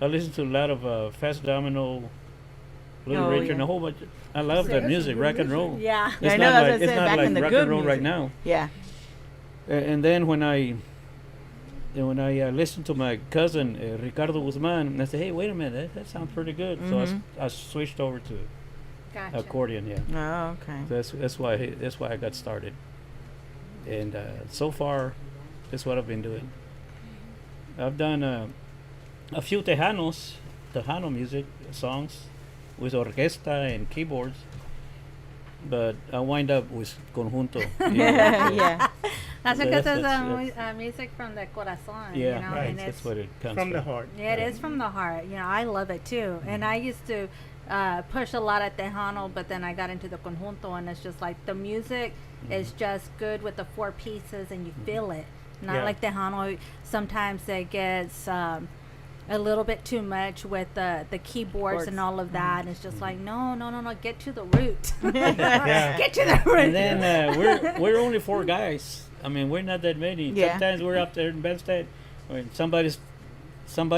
I listened to a lot of Fast Domino, Little Oh, Richard, yeah. and a whole bunch. I love Yeah, that that's music, good rock and music. roll. Yeah. Yeah, I It's know, not that's what I like it's said, not back like in the rock good and roll right music. now. Yeah. And then when I listened to my cousin Ricardo Guzman, I said, "Hey, wait a minute, that sounds pretty good." So Mhm. I switched over to Gotcha. accordion. Yeah, Oh, okay. that's why I got started. And so far, that's what I've been doing. I've done a few Tejano music songs with orquesta and keyboards, but I wind up with conjunto. you know, so- Yeah. That's So because that's- it's music from the corazón. Yeah, you know, right, and that's it's what it comes From the heart. yeah, it is from the heart. You know, I love it too. And I used to push a lot at Tejano, but then I got into the conjunto, and it's just like the music is just good with the four pieces, and you feel it. Not Yeah. like Tejano. Sometimes it gets a little bit too much with the keyboards and all of that. It's just like no, get to the root. Yeah. Get to the root. And then we're only four guys. I mean, we're not that many. Yeah. Sometimes we're up there in Bedstead, when somebody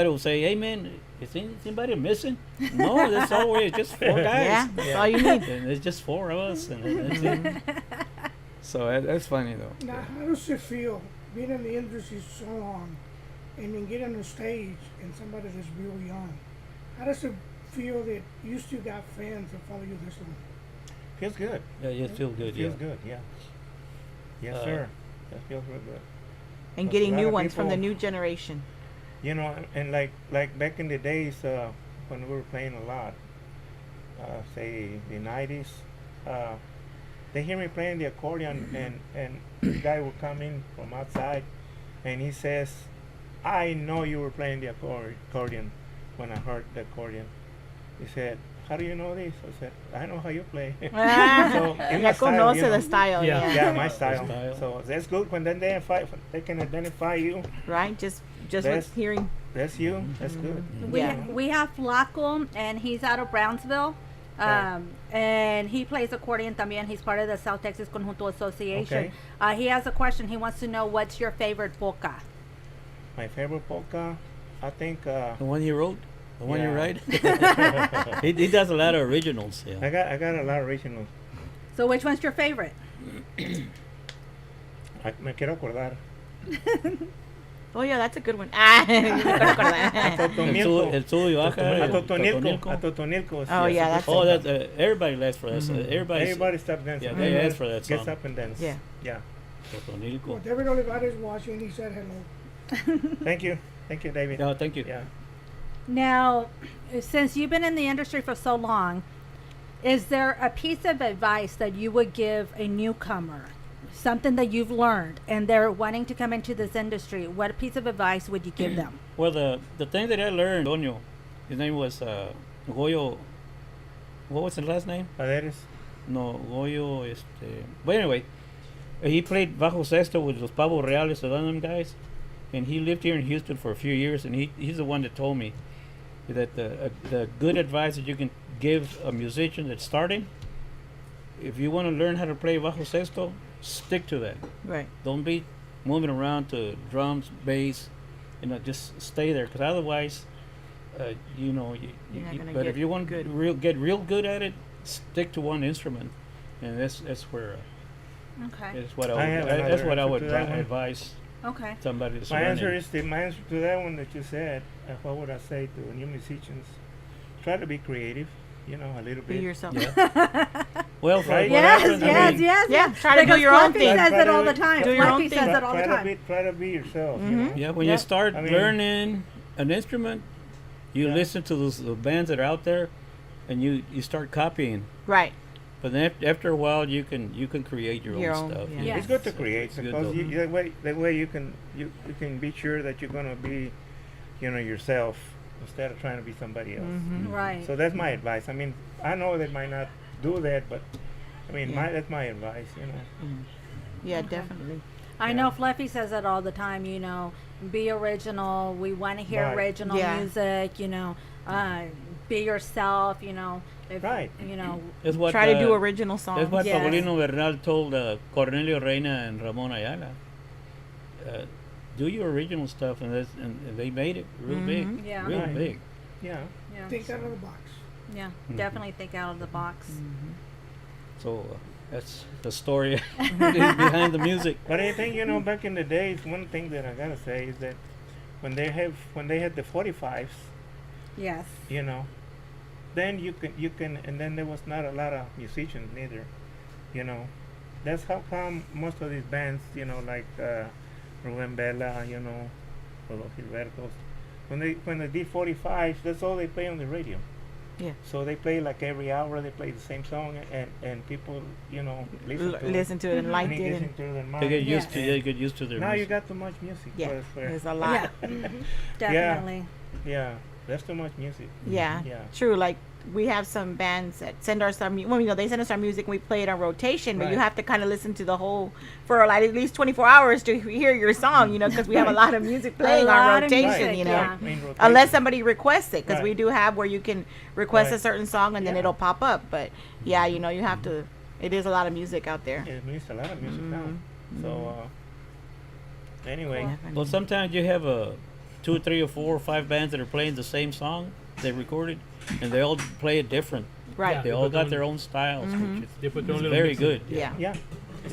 will say, "Hey man, is anybody missing?" No, that's always just four guys. Yeah. That's all you need. And it's just four of us, and that's it. So that's funny though. Now, how does it feel being in the industry so long and then get on the stage and somebody that's real young? How does it feel that you still got fans that follow you this long? Feels good. Yeah, you feel good. Feels Yeah. good. Yeah. Yes, Uh, sir. That feels real good. And That's getting a lot new of ones from the people- new generation. You know, and like back in the days when we were playing a lot, say the 90s, they hear me playing the accordion, and this guy will come in from outside, and he says, "I know you were playing the accordion when I heard the accordion." He said, "How do you know this?" I said, "I know how you play." Ah, So, in ya my style, conoce you know. the style. Yeah. Yeah. Yeah, my style. style. So that's good when they can identify you. Right. Just with That's- hearing. That's you. That's good. Yeah. We have Flaco, and he's out of Brownsville. Right. And he plays accordion también. He's part of the South Texas Conjunto Association. Okay. He has a question. He wants to know what's your favorite polka. My favorite polka, I think. The one you wrote, the one you Yeah. write. he does a lot of originals. Yeah. I got a lot of originals. So which one's your favorite? Me quiero acordar. Oh yeah, that's a good one. Ah, you me acuerdo con A that. Totonilco. El sub y baja. A el Totonilco. A Totonilco. Oh, yeah, that's Oh, that everybody laughs for that. Everybody stop dancing. Yeah, they ask for that Gets song. up and dance. Yeah. Yeah. Totonilco. Well, David Olivares watching. He said hello. Thank you. Thank you, David. No, thank you. Yeah. Now, since you've been in the industry for so long, is there a piece of advice that you would give a newcomer? Something that you've learned and they're wanting to come into this industry, what piece of advice would you give them? Well, the thing that I learned, Donio, his name was Goyo. What was his last name? Paderes. No, Goyo. But anyway, he played bajo sexto with los Pavos Reales, the them guys, and he lived here in Houston for a few years. And he's the one that told me that the good advice that you can give a musician that's starting, if you want to learn how to play bajo sexto, stick to that. Right. Don't be moving around to drums, bass, just stay there. Because otherwise, You're not gonna but get if you want to good. get real good at it, stick to one instrument, and that's where Okay. that's what I have that's another what I answer would to that one. advise Okay. somebody that's My learning. answer to that one that you said. What would I say to new musicians? Try to be creative. You know, a little Be bit. yourself. Well, for Right? what Yes, happens, I yes, mean, yes. Yeah, try to do Because your own Fluffy thing. says Try it to all the time. do your own Fluffy thing. says it all the time. Try to be yourself. You Mhm. know? Yeah, when Yeah. you start I mean- learning an instrument, you Yeah. listen to those the bands that are out there, and you start copying. Right. But then after a while, you can create your, Your own own, stuff. yeah. Yeah. It's good to create It's good because though. that way you can be sure that you're gonna be, yourself instead of trying to be somebody else. Mm-hmm. Right. So that's my advice. I mean, I know they might not do that, but I mean, Yeah. that's my advice. Yeah, definitely. I Yeah. know Fluffy says it all the time, be original. We want to hear Right. original Yeah. music, be yourself, if, Right. That's what, Try to do original songs. That's what Yes. Paulino Bernal told Cornelio Reina and Ramon Ayala. Do your original stuff, and they made it real big, Mhm. Yeah. real Right. big. Yeah. Yeah. Think out of the box. Yeah, Mhm. definitely think out of the box. So that's the story behind the music. But I think back in the days, one thing that I gotta say is that when they had the 45s, Yes. then you can, and then there was not a lot of musicians neither. That's how come most of these bands, like Ruben Bella, or los Gilbertos, when they did 45s, that's all they play on the radio. Yeah. So they play like every hour. They play the same song, and people, listen to it. Listen to it and like And it. listen And, to their They mind. get used to And they get used to their now you music. got too much music. yeah, for- there's a lot. Yeah. Definitely. yeah, that's too much music. Yeah, Yeah. true. Like we have some bands that send us some. Well, they send us our music and we play it on rotation, but you Right. have to kind of listen to the whole for like at least 24 hours to hear your song. Because we have a lot of music playing on lot of rotation. music, You know, yeah. In rotation. unless somebody requests it, because we Right. do have where you can request a Right. certain song and then Yeah. it'll pop up. But yeah, you have to. It is a lot of music out there. Yeah, there's a lot of music now. Mm-hmm. So anyway, Definitely. Well, sometimes you have 2, 3, or 4 or 5 bands that are playing the same song they recorded, and they all play it different. Right. Yeah. They all got their own styles, which They put their is own little very mix in good. it. Yeah. yeah,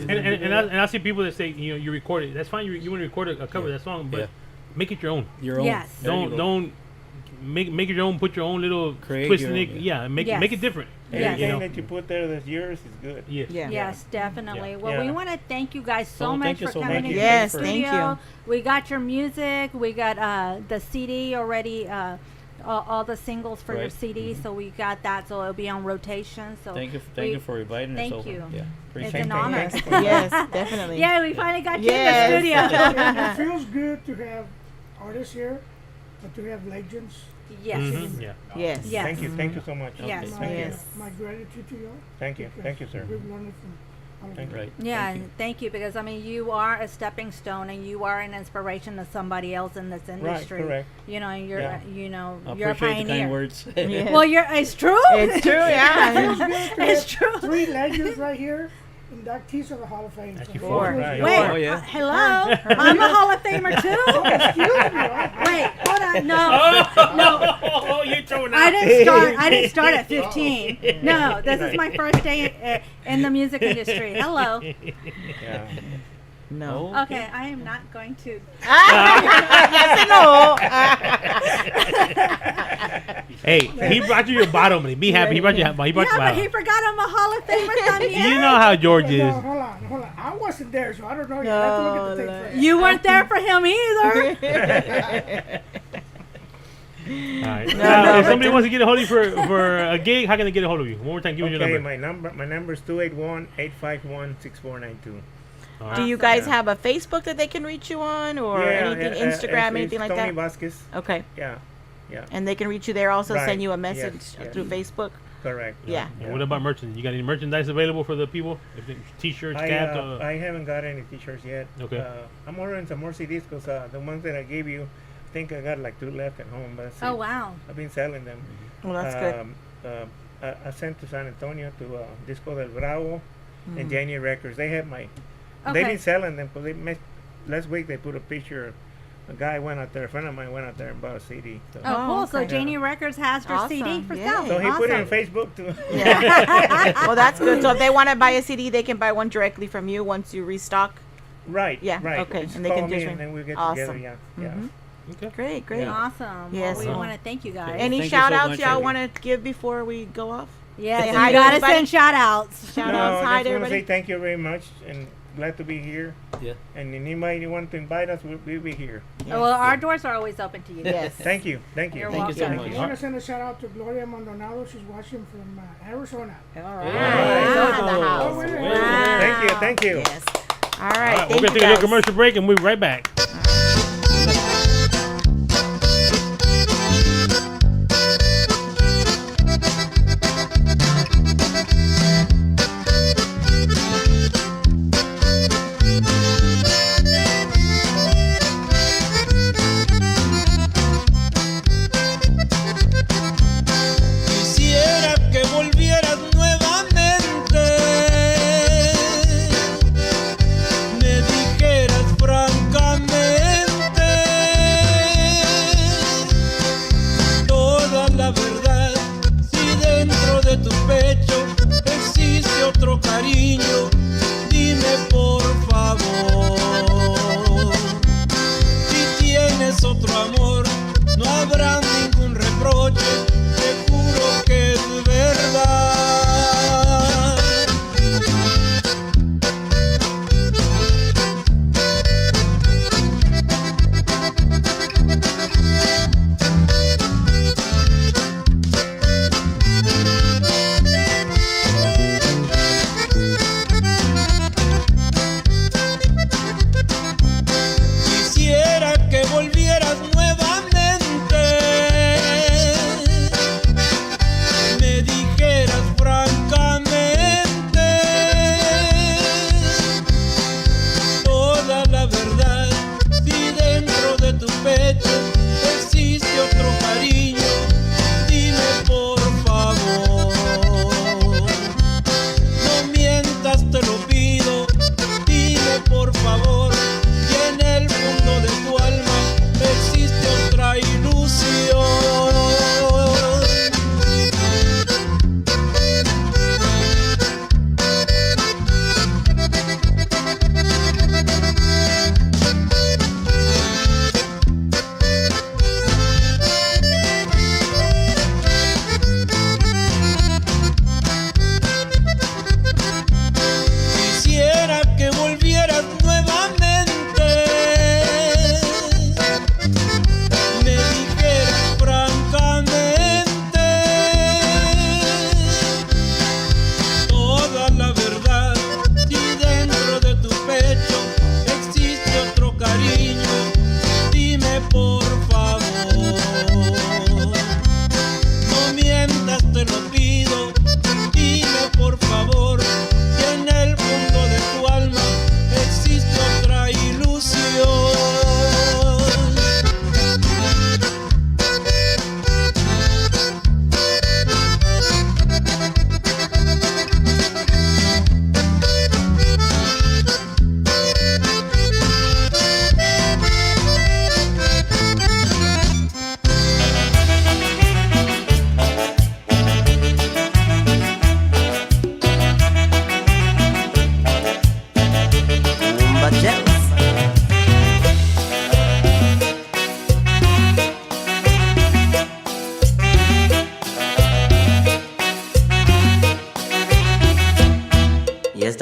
And I see people that say you record it. That's fine. You want to record a cover of that song, but Yeah. make it your own. Your own. Yes. There you go. Don't make it your own. Put your own little Create twist your in it. own, Yeah, make Yes. it different. Yes. anything You know? that you put there that's yours is good. Yes. Yeah. Yes, definitely. Yeah. Well, we Yeah. want to thank you guys so Oh, much thank you for so coming much. into Yes, the thank studio. you. We got your music. We got the CD already. All the singles for your Right. CD. So we got that. So it'll be on rotation. So Thank you we- for inviting thank us over. you. Yeah, It's appreciate an it. honor. Thank you. Yes, definitely. Yeah, we finally got Yes. you in the studio. It feels good to have artists here, but to have legends Yes. Yeah. Yes. Yes. Thank you so much. Yes. Thank you. Yes. My gratitude to y'all. Thank you, sir. We've learned from all of Thank you. Right. Yeah, Thank you. and thank you because I mean you are a stepping stone and you are an inspiration to somebody else in this industry. correct. You know, and you're Yeah. I you're a appreciate the pioneer. kind words. Yeah. Well, it's true. It's true, yeah. Feels good to It's have true. 3 legends right here, inductees of the Hall of Fame. So you. Four. Right. Wait, Oh, yeah. hello. I'm a Hall of Famer too. Excuse me. Wait, hold on. No, Oh, you're throwing I didn't start at 15. No, this is my first day in the music industry. Hello. Yeah. No. Oh, Okay, I am not going to. Yes and no. Hey, he brought you your bottle, man. Be happy. He brought you. He brought you Yeah, but he bottle. forgot I'm a Hall of Famer también. You know how George No, is. hold on. I wasn't there, so I don't know yet. I have to look at the tape first. You weren't there for him either. All right. No, Now, no, if but somebody wants to get a hold of you for a gig, how can they get a hold of you? One more time, give me your Okay, number. my number is 281-851-6492. All right. Do you guys have a Facebook that they can reach you on, or anything, Instagram, anything like Tony that? Vasquez. Okay, Yeah, and they can reach you there. Also, Right. send you a message Yes. through Facebook. correct. Yeah. And what about merchandise? You got any merchandise available for the people? T-shirts, caps? I haven't got any t-shirts yet. Okay. I'm ordering some more CDs because the ones that I gave you, I think I got like 2 left at home. But that's Oh it. wow. I've been selling them. Well, that's good. I sent to San Antonio to Disco del Bravo Mm-hmm. and Janie Records. They have my. They've Okay. been selling them because last week they put a picture. A guy went out there. A friend of mine went out there and bought a CD. So, Oh, cool. So okay. Janie Records has your CD Awesome. for Yeah. sale. so he put it on Awesome. Facebook too. Yeah. Well, that's good. So if they want to buy a CD, they can buy one directly from you once you restock. Right. Yeah, Right. okay, Just and they call can me just and then we get awesome. together. Yeah. Mhm. Okay. Great, great. Yeah. Awesome. Yes. Well, we Well, want to thank you guys. Any Thank you shout so outs much, y'all Abby. want to give before we go off? Yes, Say you hi to gotta everybody. send shout outs. Shout No, outs, hi just to want to say everybody. thank you very much and glad to be here. Yeah. And anybody you want to invite us, we'll be here. Well, our doors are always open to you. Yes. Thank you. Thank you. You're Thank you so welcome. much. I want to send a shout out to Gloria Maldonado. She's watching from Arizona. All Wow. right. Arizona in the house. Oh, wait, wait, Wow. wait. Thank you. Thank you. Yes. All All right. right, we're Thank gonna you take a little guys. commercial break and we'll be right back. Quisiera que volvieras nuevamente, me dijeras francamente toda la verdad. Si dentro de tu pecho existe otro cariño, dime por favor. Si tienes otro amor, no habrá ningún reproche, te juro que es verdad.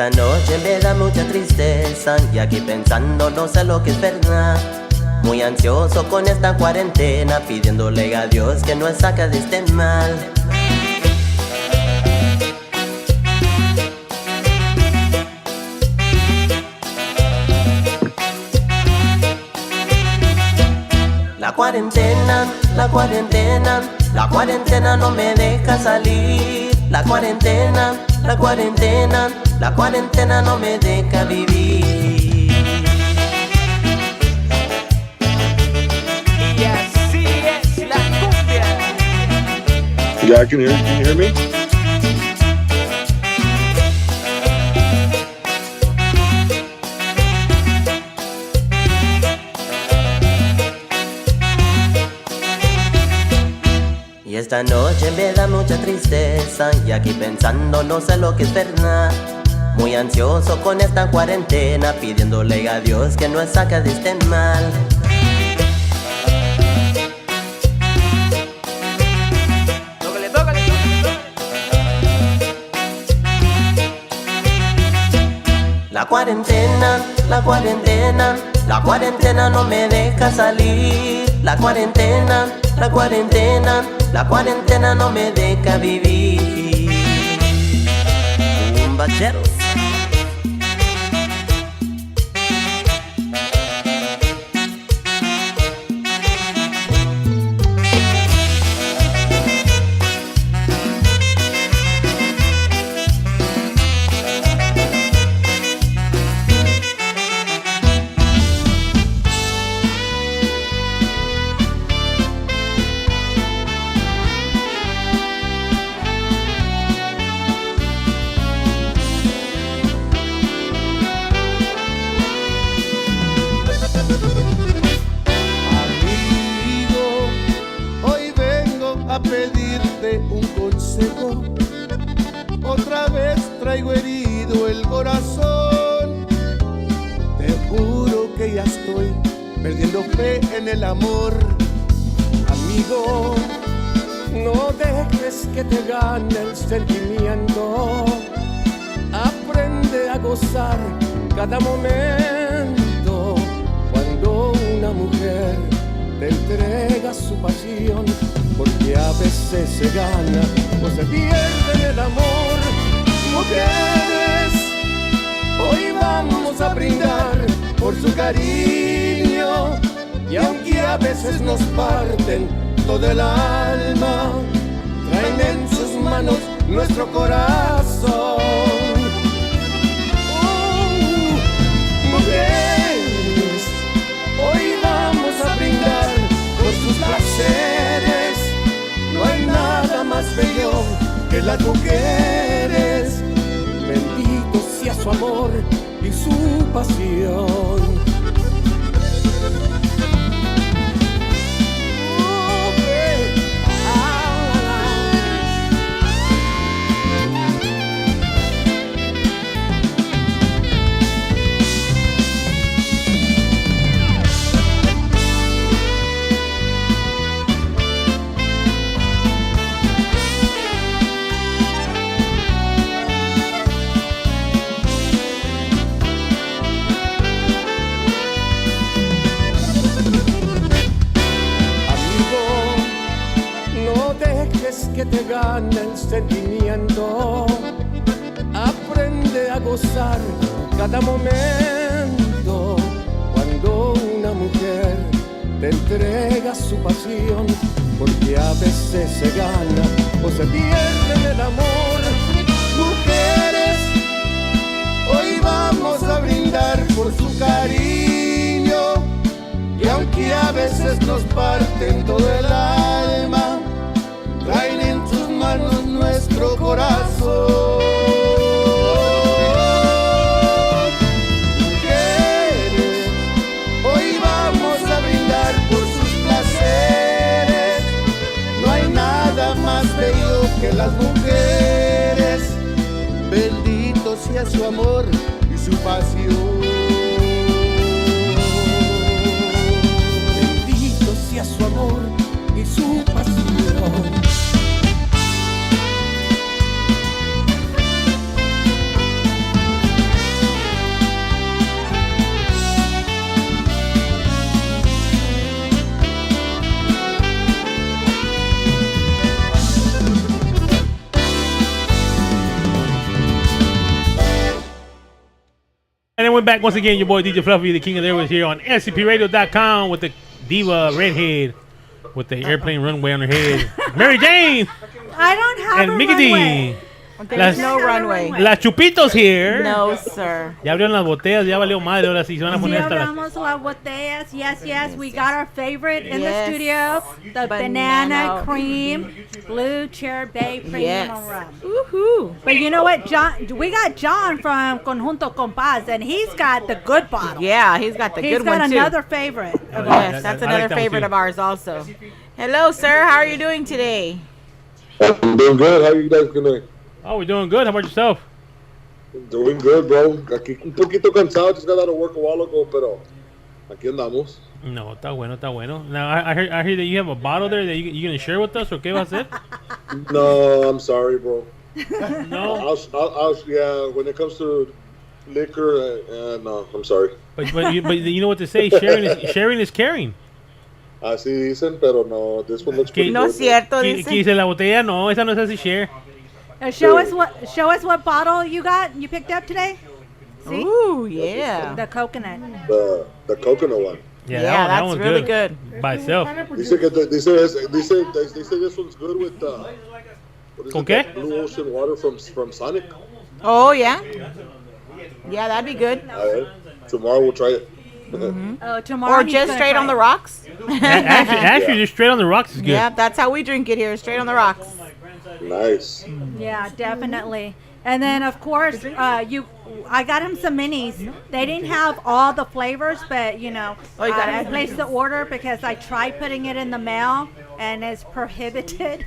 esta noche me da mucha tristeza y aquí pensando no sé lo que es verdad. Muy ansioso con esta cuarentena, pidiéndole a Dios que nos saque de este mal. La cuarentena, la cuarentena, la cuarentena no me deja salir. La cuarentena, la cuarentena, la cuarentena no me deja vivir. Y así es la cumbia. Yeah, can you hear me? Y esta noche me da mucha tristeza y aquí pensando no sé lo que es verdad. Muy ansioso con esta cuarentena, pidiéndole a Dios que nos saque de este mal. Tócale, tócale, tócale, tócale. La cuarentena, la cuarentena, la cuarentena no me deja salir. La cuarentena, la cuarentena, la cuarentena no me deja vivir. Bacheros. Hoy vengo a pedirte un consejo. Otra vez traigo herido el corazón. Te juro que ya estoy perdiendo fe en el amor. Amigo, no dejes que te gane el sentimiento. Aprende a gozar cada momento. Cuando una mujer te entrega su pasión, porque a veces se gana o se pierde en el amor. Mujeres, hoy vamos a brindar por su cariño, y aunque a veces nos parten todo el alma, traen en sus manos nuestro corazón. Mujeres, hoy vamos a brindar por sus placeres. No hay nada más bello que las mujeres. Bendito sea su amor y su pasión. Que te gane el sentimiento. Aprende a gozar cada momento. Cuando una mujer te entrega su pasión, porque a veces se gana o se pierde en el amor. Mujeres, hoy vamos a brindar por su cariño, y aunque a veces nos parten todo el alma, traen en sus manos nuestro corazón. Mujeres, hoy vamos a brindar por sus placeres. No hay nada más bello que las mujeres. Bendito sea su amor y su pasión. Bendito sea su amor y su pasión. we're back once again. Your boy DJ Fluffy, the king of the airways, here on scpradio.com with the diva redhead with the airplane runway on her head, Mary Jane. I don't have and a Mickey runway. D. There's no runway. Las Chupitos here. No, sir. Ya abrieron las botellas, ya valió madre. Ahora sí se van a poner hasta las... Abramos las botellas. Yes. We got our favorite in the Yes. studio. The banana cream blue chair bay premium Yes. rum. Woohoo. But you know what, John? We got John from Conjunto Compás, and he's got the good bottle. Yeah, he's got the He's good got one too. another favorite. Of Yes, ours. that's I like another that one, favorite too. of ours also. Hello, sir. How are you doing today? I'm doing good. How you guys doing? Oh, we're doing good. How about yourself? Doing good, bro. Aquí un poquito cansado. Just got out of work a while ago, pero aquí andamos. No, está bueno, está bueno. Now, I hear that you have a bottle there that you going to share with us, or qué va a hacer? No, I'm sorry, bro. No. Yeah, when it comes to liquor, no, I'm sorry. But you know what to say. Sharing is caring. Así dicen, pero no, this one looks pretty No good. es cierto, Que dice. dice la botella, no, esa no es así share. Show us what bottle you picked up today. See? Ooh, yeah. The coconut. The coconut one. Yeah, Yeah, that that's one's really good. By itself. They say this one's good with what is ¿Con it, qué? that Blue Ocean water from Sonic. Oh, yeah. Yeah, that'd be good. All right. Tomorrow we'll try it. Oh, tomorrow. Or he's just gonna straight try on the it. rocks. Actually, just straight on the rocks is good. Yeah, that's how we drink it here, straight on the rocks. Nice. Yeah, definitely. And then of course, I got him some minis. They didn't have all the flavors, but you know, Oh, you got I him placed the order because I tried putting it in the mail and it's prohibited.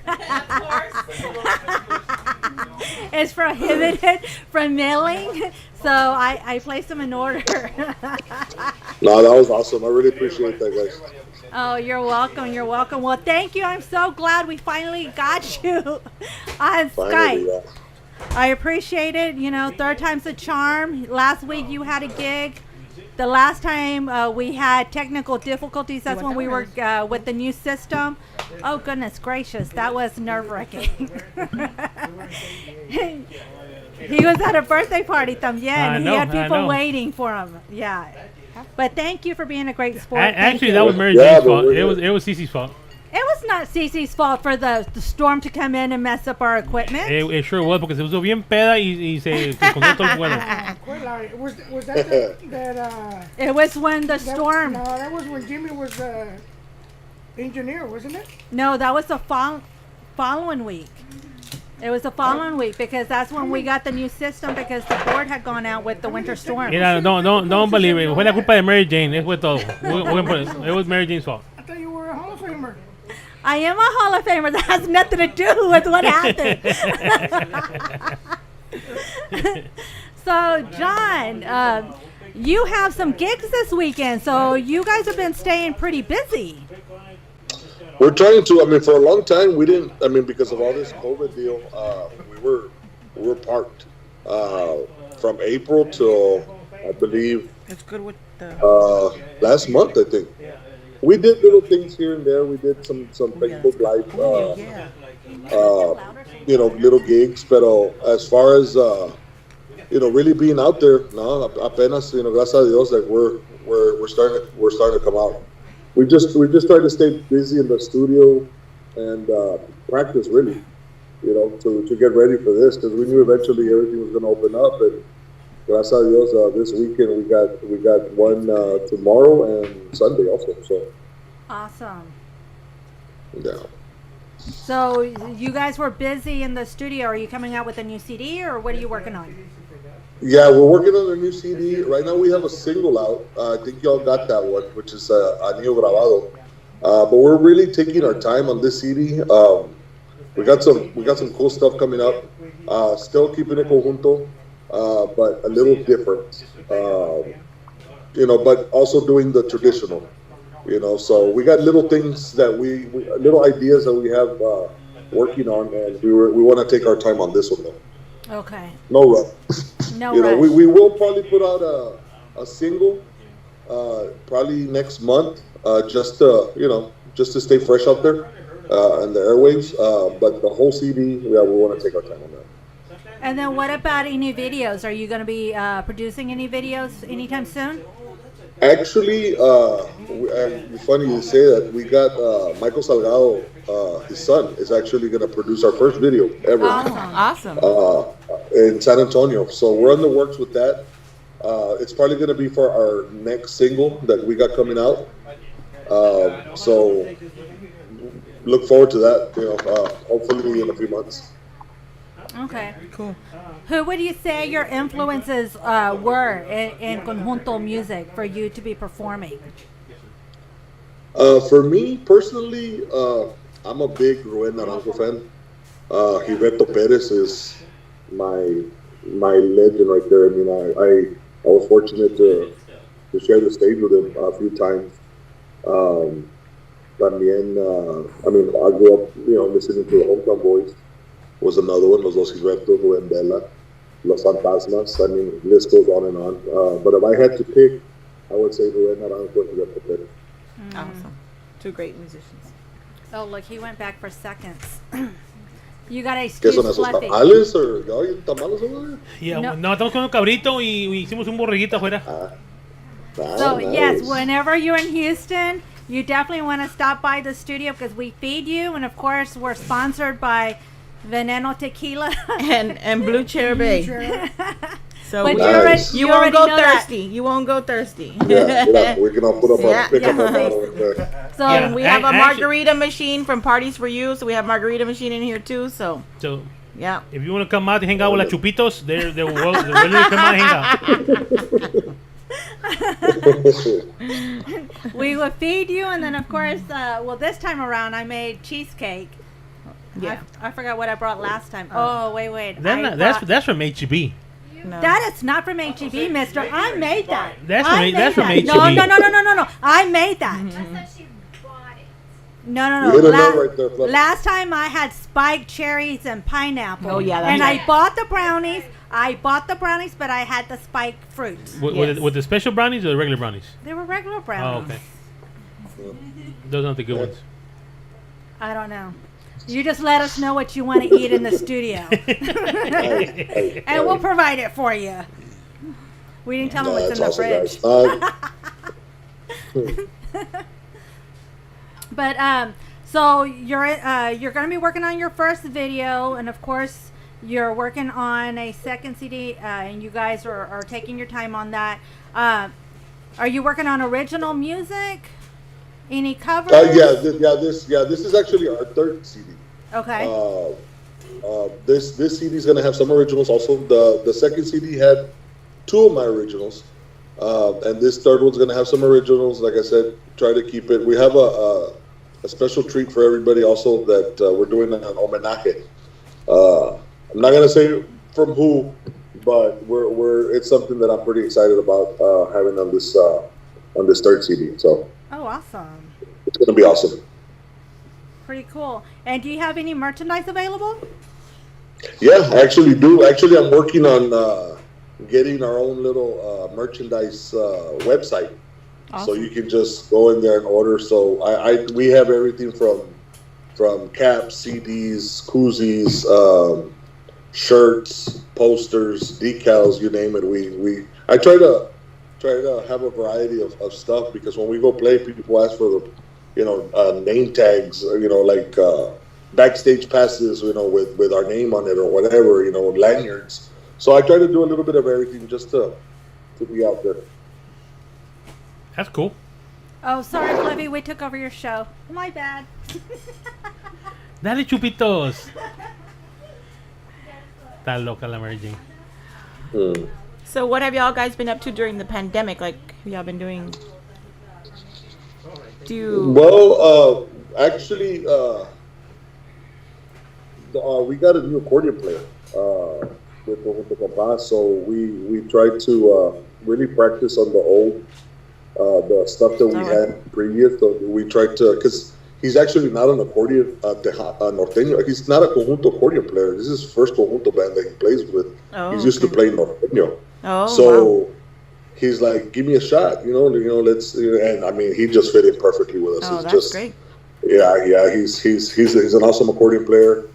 It's prohibited from mailing, so I placed them in order. No, that was awesome. I really appreciate that, guys. Oh, you're welcome. You're welcome. Well, thank you. I'm so glad we finally got you on Finally, Skype. yeah. I appreciate it. You know, third time's a charm. Last week you had a gig. The last time we had technical difficulties. That's when we were with the new system. Oh, goodness gracious. That was nerve-wracking. He was at a birthday party también. He had people waiting for him. Yeah. But thank you for being a great sport. Thank Actually, you. that was Mary Jane's fault. It was Cece's fault. It was not Cece's fault for the storm to come in and mess up our equipment. It sure was, porque se puso bien peda y se escondió todo el vuelo. Was that that It was when the storm. No, that was when Jimmy was engineer, wasn't it? No, that was the following week. It was the following week because that's when we got the new system because the board had gone out with the winter storm. Mira, don't believe it. Fue la culpa de Mary Jane. Eso fue todo. It was Mary Jane's fault. I thought you were a Hall of Famer. I am a Hall of Famer. That has nothing to do with what happened. So, John, you have some gigs this weekend. So you guys have been staying pretty busy. We're trying to. I mean, for a long time, we didn't. I mean, because of all this COVID deal, we were parked from April till I believe It's good with the. last month. I think we did little things here and there. We did some Facebook Live, little gigs. But as far as really being out there, no, apenas, gracias a Dios, like we're starting to come out. We just tried to stay busy in the studio and practice really, to get ready for this because we knew eventually everything was going to open up. And gracias a Dios, this weekend we got one tomorrow and Sunday also. So Awesome. yeah. So you guys were busy in the studio. Are you coming out with a new CD or what are you working on? Yeah, we're working on a new CD. Right now we have a single out. I think y'all got that one, which is Anillo Grabado. But we're really taking our time on this CD. We got some cool stuff coming up. Still keeping it conjunto, but a little different. But also doing the traditional. So we got little things that little ideas that we have working on, and we want to take our time on this one though. Okay. No rush. No rush. We will probably put out a single probably next month, just to stay fresh out there in the airwaves. But the whole CD, we want to take our time on that. And then what about any videos? Are you going to be producing any videos anytime soon? Actually, funny you say that. We got Michael Salgado, his son, is actually going to produce our first video ever Awesome. in San Antonio. So we're in the works with that. It's probably going to be for our next single that we got coming out. So look forward to that. Hopefully in a few months. Okay. Cool. Who would you say your influences were in conjunto music for you to be performing? For me personally, I'm a big Rubén Naranjo fan. Gilberto Perez is my legend right there. I mean, I was fortunate to share the stage with him a few times. También, I grew up, listening to the Hometown Boys. Was another one, Los Dos Gilbertos, Rubén Vela, Los Fantasmas. I mean, list goes on and on. But if I had to pick, I would say Rubén Naranjo and Gilberto Perez. Awesome. Two great musicians. Oh, look, he went back for seconds. You got to ¿Qué excuse son esos Fluffy. tamales? ¿Hay tamales over there? Yeah, No. no, estamos con un cabrito y hicimos un borreguito afuera. So, nice. yes, whenever you're in Houston, you definitely want to stop by the studio because we feed you. And, of course, we're sponsored by Veneno Tequila. And Blue Chair Bay. So But Nice. you you won't already go know that. thirsty. You won't go thirsty. Yeah, we're going to put up Yeah. pick up a bottle right there. So, Yeah. We have a Actually- margarita machine from Parties for You, so we have margarita machine in here too. So So, yeah. if you want to come out and hang out with La Chupitos, they're willing to come out and hang out. we will feed you. And then, of course, this time around, I made cheesecake. Yeah. I forgot what I brought last time. Oh, wait. That's from HEB. No. That is not from HEB, mister. I made that. That's I from made HEB. that. No. I made that. No. You hit a note right there, Fluffy. Last time I had spiked cherries and pineapple. Oh, yeah, And that's I bought the brownies. But I had the spiked fruits. With the special brownies or the regular brownies? They were regular Oh, brownies. okay. Those aren't the good ones. I don't know. You just let us know what you want to eat in the studio. And we'll provide it for you. We didn't tell them what's in the fridge. But so you're going to be working on your first video, and of course you're working on a second CD, and you guys are taking your time on that. Are you working on original music? Any covers? This is actually our third CD. Okay. This CD is gonna have some originals. Also, the second CD had two of my originals, and this third one's gonna have some originals. Like I said, try to keep it. We have a special treat for everybody. Also, that we're doing an homenaje. I'm not gonna say from who, but it's something that I'm pretty excited about having on this third CD. So. Oh, awesome. It's going to be awesome. Pretty cool. And do you have any merchandise available? Yeah, I actually do. Actually, I'm working on getting our own little merchandise website. Awesome. So you can just go in there and order. So we have everything from caps, CDs, koozies, shirts, posters, decals, you name it. I try to have a variety of stuff, because when we go play, people ask for the name tags, like backstage passes, with our name on it or whatever, lanyards. So I try to do a little bit of everything just to be out there. That's cool. Oh, sorry, Fluffy. We took over your show. My bad. Dale, Chupitos. Está loca la Mary Jane. So what have y'all guys been up to during the pandemic? Like, y'all been doing? Well, actually, we got a new accordion player with the Compa, so we tried to really practice on the stuff that we had previous. So we tried to, because he's actually not an accordion norteño. He's not a conjunto accordion player. This is his first conjunto band that he plays with. He's used to playing norteño. So he's like, give me a shot, let's. And I mean, he just fit in perfectly with us. Oh, that's great. Yeah. He's an awesome accordion player.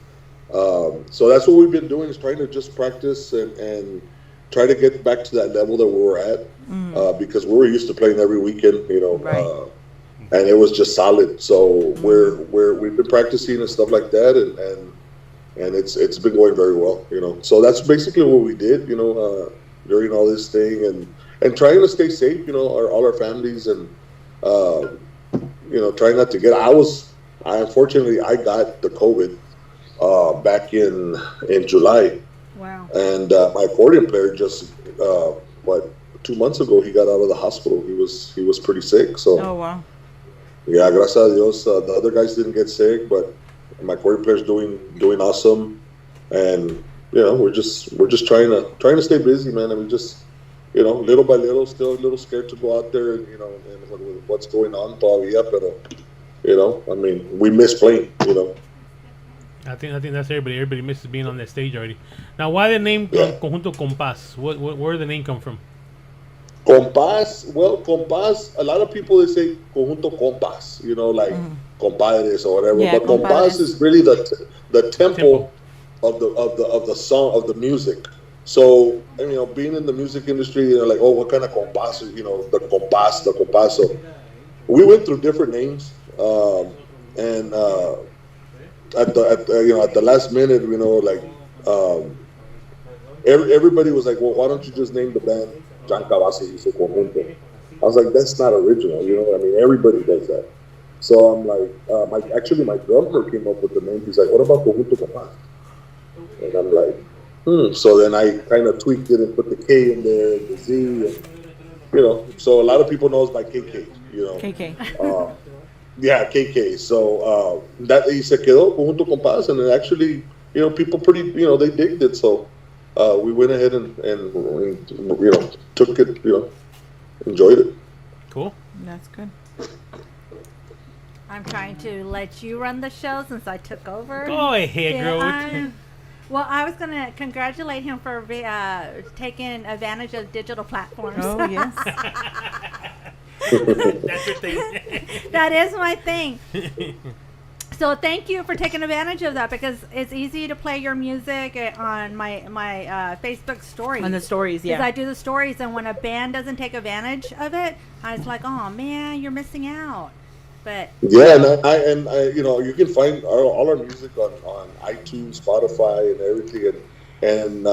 So that's what we've been doing is trying to just practice and try to get back to that level that we were at because we were used to playing every weekend, and it was just solid. So we've been practicing and stuff like that, and it's been going very well, So that's basically what we did, during all this thing and trying to stay safe, all our families and trying not to get. Unfortunately I got the COVID back in July. Wow. And my accordion player just 2 months ago he got out of the hospital. He was pretty sick. So oh wow. Yeah, gracias a Dios. The other guys didn't get sick, but my accordion player's doing awesome. And we're just trying to stay busy, man. And we just little by little, still a little scared to go out there and with what's going on todavía, pero I mean, we miss playing, I think that's everybody. Everybody misses being on that stage already. Now, why the name Conjunto Compás? Where did the name come from? Compás. Well, compás. A lot of people they say Conjunto Compás. Like compadres or whatever. Yeah, but compás is really the tempo of the song of the music. So being in the music industry, like, oh, what kind of compás? The compás. So we went through different names, and. At the last minute, everybody was like, well, why don't you just name the band John Cavazos y su Conjunto? I was like, that's not original, I mean, everybody does that. So I'm like, my drummer came up with the name. He's like, what about Conjunto Compás? And I'm like, So then I kind of tweaked it and put the K in there, the Z, and, so a lot of people know us by KK, KK. Yeah, KK. So that se quedó Conjunto Compás, and actually, people pretty, they digged it. So we went ahead and took it, enjoyed it. Cool. That's good. I'm trying to let you run the show since I took over. Go ahead, girl. Well, I was going to congratulate him for taking advantage of digital platforms. Oh, yes. That's your thing. That is my thing. So thank you for taking advantage of that because it's easy to play your music on my Facebook stories. On the stories, yeah. Because I do the stories, and when a band doesn't take advantage of it, I was like, oh man, you're missing out. But yeah, and I you can find all our music on iTunes, Spotify, and everything. And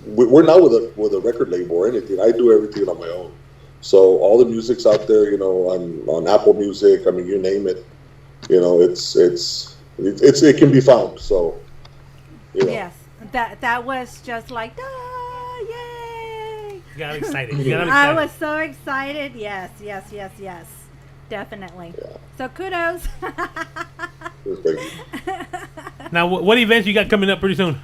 we're not with a record label or anything. I do everything on my own. So all the music's out there, on Apple Music. I mean, you name it. It can be found. So, yes, that was just like, yay! Got excited. I was so excited. Yes, definitely. Yeah. So kudos. Now, what events you got coming up pretty soon?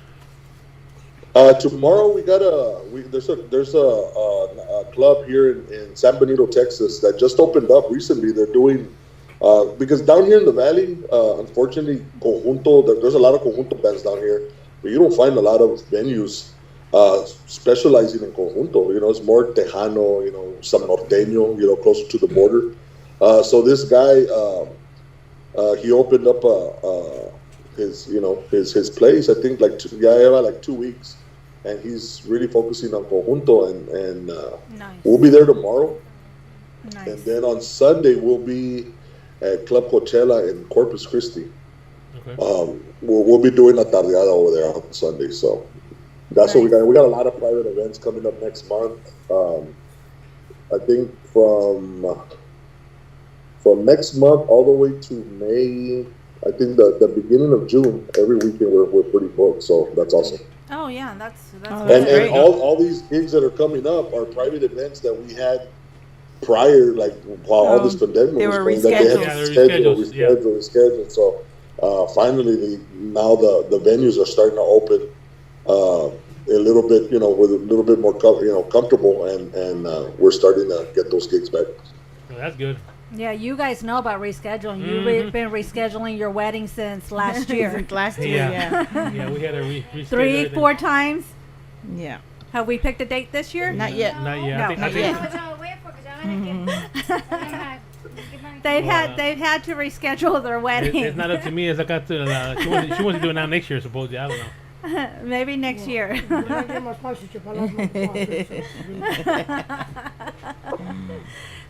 Tomorrow there's a club here in San Benito, Texas that just opened up recently. They're doing because down here in the valley, unfortunately, conjunto. There's a lot of conjunto bands down here, but you don't find a lot of venues specializing in conjunto. It's more Tejano, some norteño, closer to the border. So this guy, he opened up his place. I think like 2 weeks. And he's really focusing on conjunto, and nice. We'll be there tomorrow. Nice. And then on Sunday we'll be at Club Coachella in Corpus Christi. Okay. We'll be doing a tardeada over there on Sunday. So that's what we got. We got a lot of private events coming up next month. I think from next month all the way to May. I think the beginning of June, every weekend we're pretty booked. So that's awesome. Oh yeah, that's and all these gigs that are coming up are private events that we had prior, like while all this pandemic they was were going, that they had rescheduled. So finally, now the venues are starting to open a little bit, with a little bit more comfortable, and we're starting to get those gigs back. Well, that's good. Yeah, you guys know about rescheduling. You've been rescheduling your wedding since last year. Yeah, we had to reschedule 3-4 times. Yeah. Have we picked a date this year? Not yet. Not yet. No, I think not yet. they've had to reschedule their wedding. It's not up to me. It's like up to she wants to do it now next year, supposedly. I don't know. Maybe next year.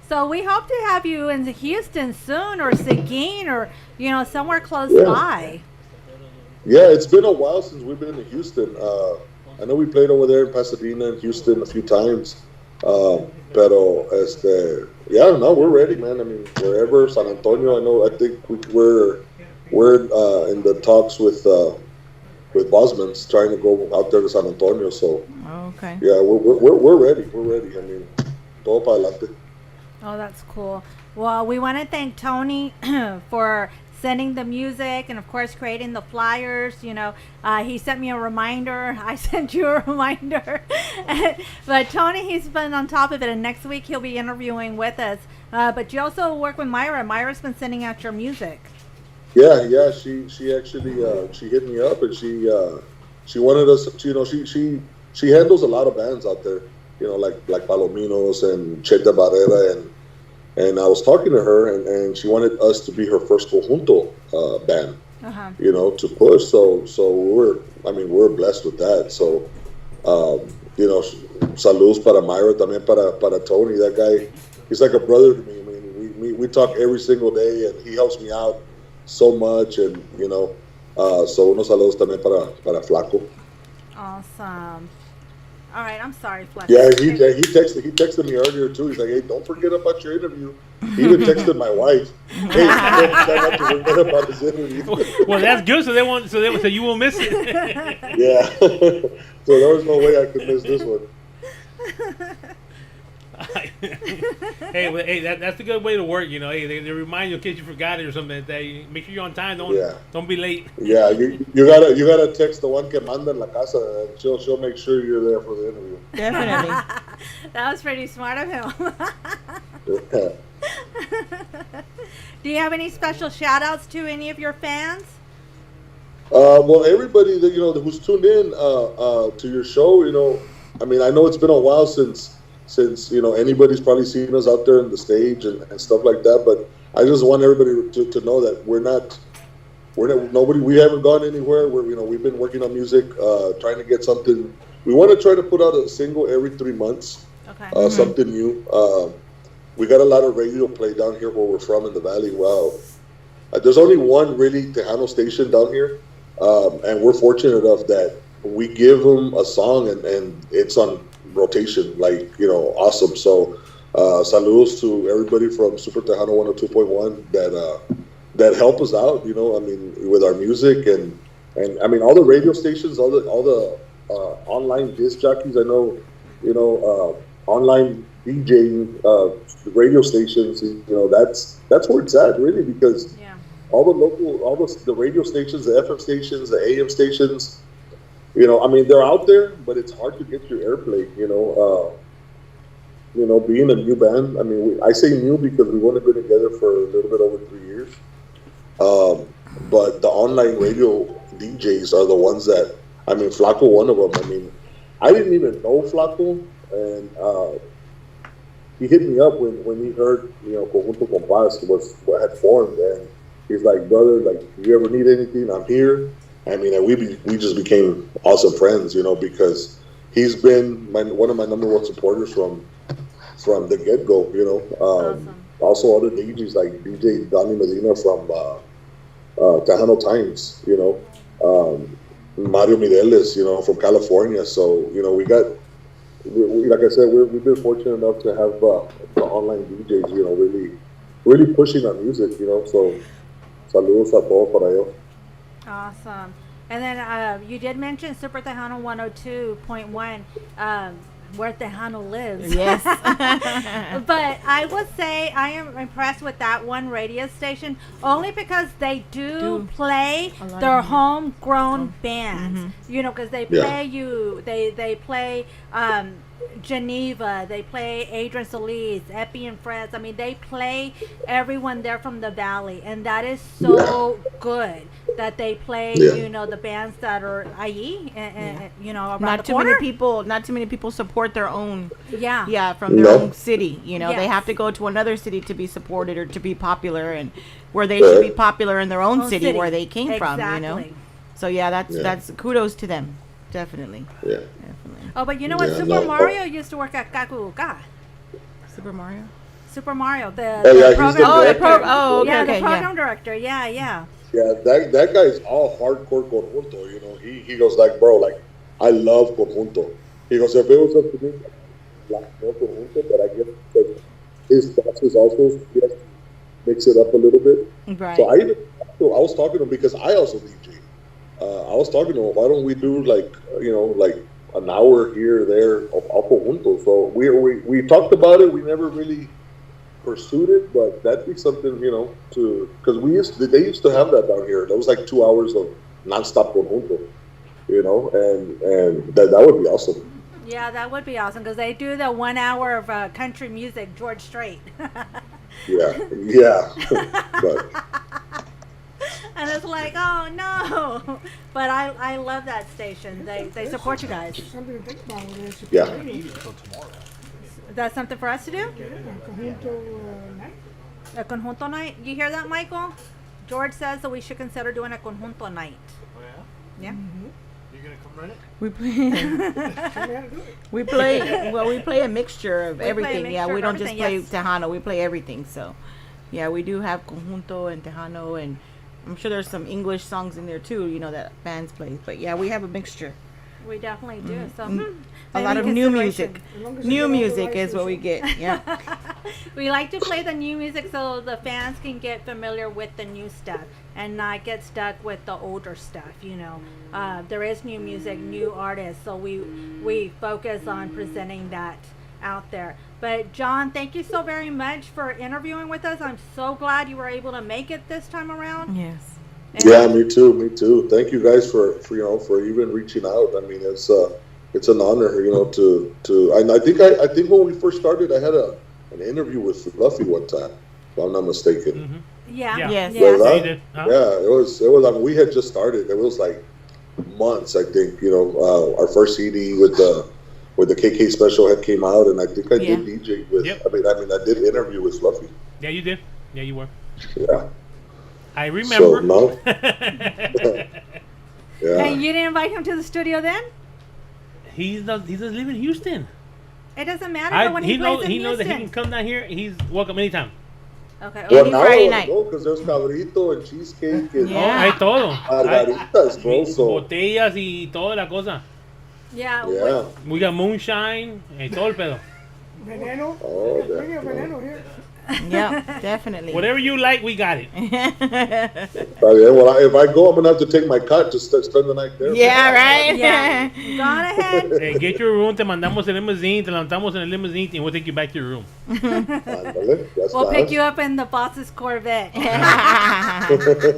So we hope to have you in Houston soon, or Seguin, or somewhere close by. Yeah, it's been a while since we've been in Houston. I know we played over there in Pasadena and Houston a few times. Pero yeah, no, we're ready, man. I mean, wherever, San Antonio. I think we're in the talks with Bosman's trying to go out there to San Antonio. So okay. Yeah, we're ready. We're ready. I mean, todo para adelante. Oh, that's cool. Well, we want to thank Tony for sending the music and, of course, creating the flyers. He sent me a reminder. I sent you a reminder. But Tony, he's been on top of it, and next week he'll be interviewing with us. But you also work with Myra. Myra's been sending out your music. Yeah. She actually she hit me up, and she wanted us. She handles a lot of bands out there. Like Palominos and Cheta Barrera, and I was talking to her, and she wanted us to be her first conjunto band. Uh-huh. To push. So we're blessed with that. So saludos para Myra, también para Tony. That guy, he's like a brother to me. I mean, we talk every single day, and he helps me out so much, and so unos saludos también para Flaco. Awesome. All right, I'm sorry, Flaco. Yeah, he texted me earlier too. He's like, "Hey, don't forget about your interview." He even texted my wife, "Hey, don't have to forget about his interview." Well, that's good. So you won't miss it. Yeah. So there was no way I could miss this one. Hey, that's a good way to work. Hey, they remind you in case you forgot it or something like that. Make sure you're on time. Don't be late. Yeah, you gotta text the one que manda en la casa, and she'll make sure you're there for the interview. Definitely. That was pretty smart of him. Yeah. Do you have any special shout outs to any of your fans? Well, everybody that who's tuned in to your show. I mean, I know it's been a while since anybody's probably seen us out there on the stage and stuff like that, but I just want everybody to know that we haven't gone anywhere. We've been working on music, trying to get something. We want to try to put out a single every 3 months. Okay. Something new. We got a lot of radio play down here where we're from in the valley. Wow. There's only one really Tejano station down here, and we're fortunate enough that we give them a song and it's on rotation, awesome. So saludos to everybody from Super Tejano 102.1 that help us out, with our music and I mean all the radio stations, all the online disc jockeys. I know, online DJing, the radio stations. That's where it's at really, because all the radio stations, the FM stations, the AM stations. I mean, they're out there, but it's hard to get your airplay. Being a new band. I mean, I say new because we've only been together for a little bit over 3 years. But the online radio DJs are the ones that. I mean, Flaco, one of them. I mean, I didn't even know Flaco, and he hit me up when he heard Conjunto Compás was what had formed, and he's like, "Brother, like, if you ever need anything, I'm here." I mean, and we just became awesome friends, because he's been one of my number one supporters from the get go. Awesome. Also other DJs like DJ Donnie Medina from Tejano Times, Mario Mireles, from California. So we got, like I said, we've been fortunate enough to have the online DJs, really pushing our music. So saludos a todos para ellos. Awesome. And then you did mention Super Tejano 102.1, where Tejano lives. Yes. But I would say I am impressed with that one radio station only because they do play their homegrown bands. Because they play they play Geneva, they play Adrian Solis, Epi and Friends. I mean, they play everyone there from the valley, and that is so good that they play, Yeah. you know, the bands that are allí, you know, around Not the too corner. many people. Not too many people support their own. Yeah. Yeah, from their No. own city. You know, they Yes. have to go to another city to be supported or to be popular, and where they should be popular in their own city where they came from. You know. Exactly. So yeah, that's kudos to them. Definitely. Yeah. Definitely. Oh, but you know what? Yeah, Super no. Mario used to work at Kakuuka. Super Mario. Super Mario, the, Oh, the yeah, he's program the director. director. Oh, okay, yeah, okay, the yeah. program director. Yeah, yeah. Yeah, that guy's all hardcore conjunto. You know, he goes like, bro, like I love conjunto. He goes, if it was up to me, like more conjunto, but I guess that his boss is also he has to mix it up a little bit. Right. So I was talking to him because I also DJ. I was talking to him, why don't we do like like an hour here or there of conjunto? So we talked about it. We never really pursued it, but that'd be something, because they used to have that down here. That was like 2 hours of nonstop conjunto, and that would be awesome. Yeah, that would be awesome because they do the 1 hour of country music, George Strait. Yeah, but And it's like, oh no. But I love that station. They support you guys. Something to think about with this. Yeah. That's something for us to do? Yeah, conjunto night. A conjunto night? You hear that, Michael? George says that we should consider doing a conjunto night. Oh, yeah? Yeah. You're going to come run it? We play. we play. Well, we play a mixture of We play a everything. Yeah, mixture we of don't just play everything, yes. Tejano. We play everything. So, yeah, we do have conjunto and Tejano, and I'm sure there's some English songs in there too. That bands play. But yeah, we have a mixture. We definitely do. So A lot of maybe new consideration. music. As long as New you get all the music is what we licenses. get. Yeah. We like to play the new music so the fans can get familiar with the new stuff and not get stuck with the older stuff. There is new music, new artists, so we focus on presenting that out there. But John, thank you so very much for interviewing with us. I'm so glad you were able to make it this time around. Yes. And yeah, me too. Thank you guys for even reaching out. I mean, it's an honor, to and I think when we first started, I had an interview with Fluffy one time, if I'm not mistaken. Mm-hmm. Yeah. Yes. Yeah. Well, Yeah, huh? you did. Huh? Yeah, it was. I mean, we had just started. It was like months, I think. Our first CD with the KK special had came out, and I think I did DJ with. Yep. I mean, I did interview with Fluffy. Yeah, you did. Yeah, you were. Yeah. I remember. So no. Yeah. And you didn't invite him to the studio then? He doesn't live in Houston. It doesn't matter when he plays in he knows that he Houston. can come down here. He's welcome anytime. Okay. Well, Any now Friday I night. know because there's cabrito and cheesecake and Yeah. Hay todo. margaritas, bro. So Botellas y toda la cosa. Yeah. yeah. We got moonshine y todo el pedo. Veneno. Oh, Bring your that, veneno here. Yeah, definitely. Whatever you like, we got it. Well, if I go, I'm gonna have to take my cut to spend the night there. Yeah, right. Yeah. Go on ahead. Hey, get your room, te mandamos el limousine, te levantamos en el limousine, and we'll take you back to your room. Ándale, that's We'll pick fine. you up in the boss's Corvette.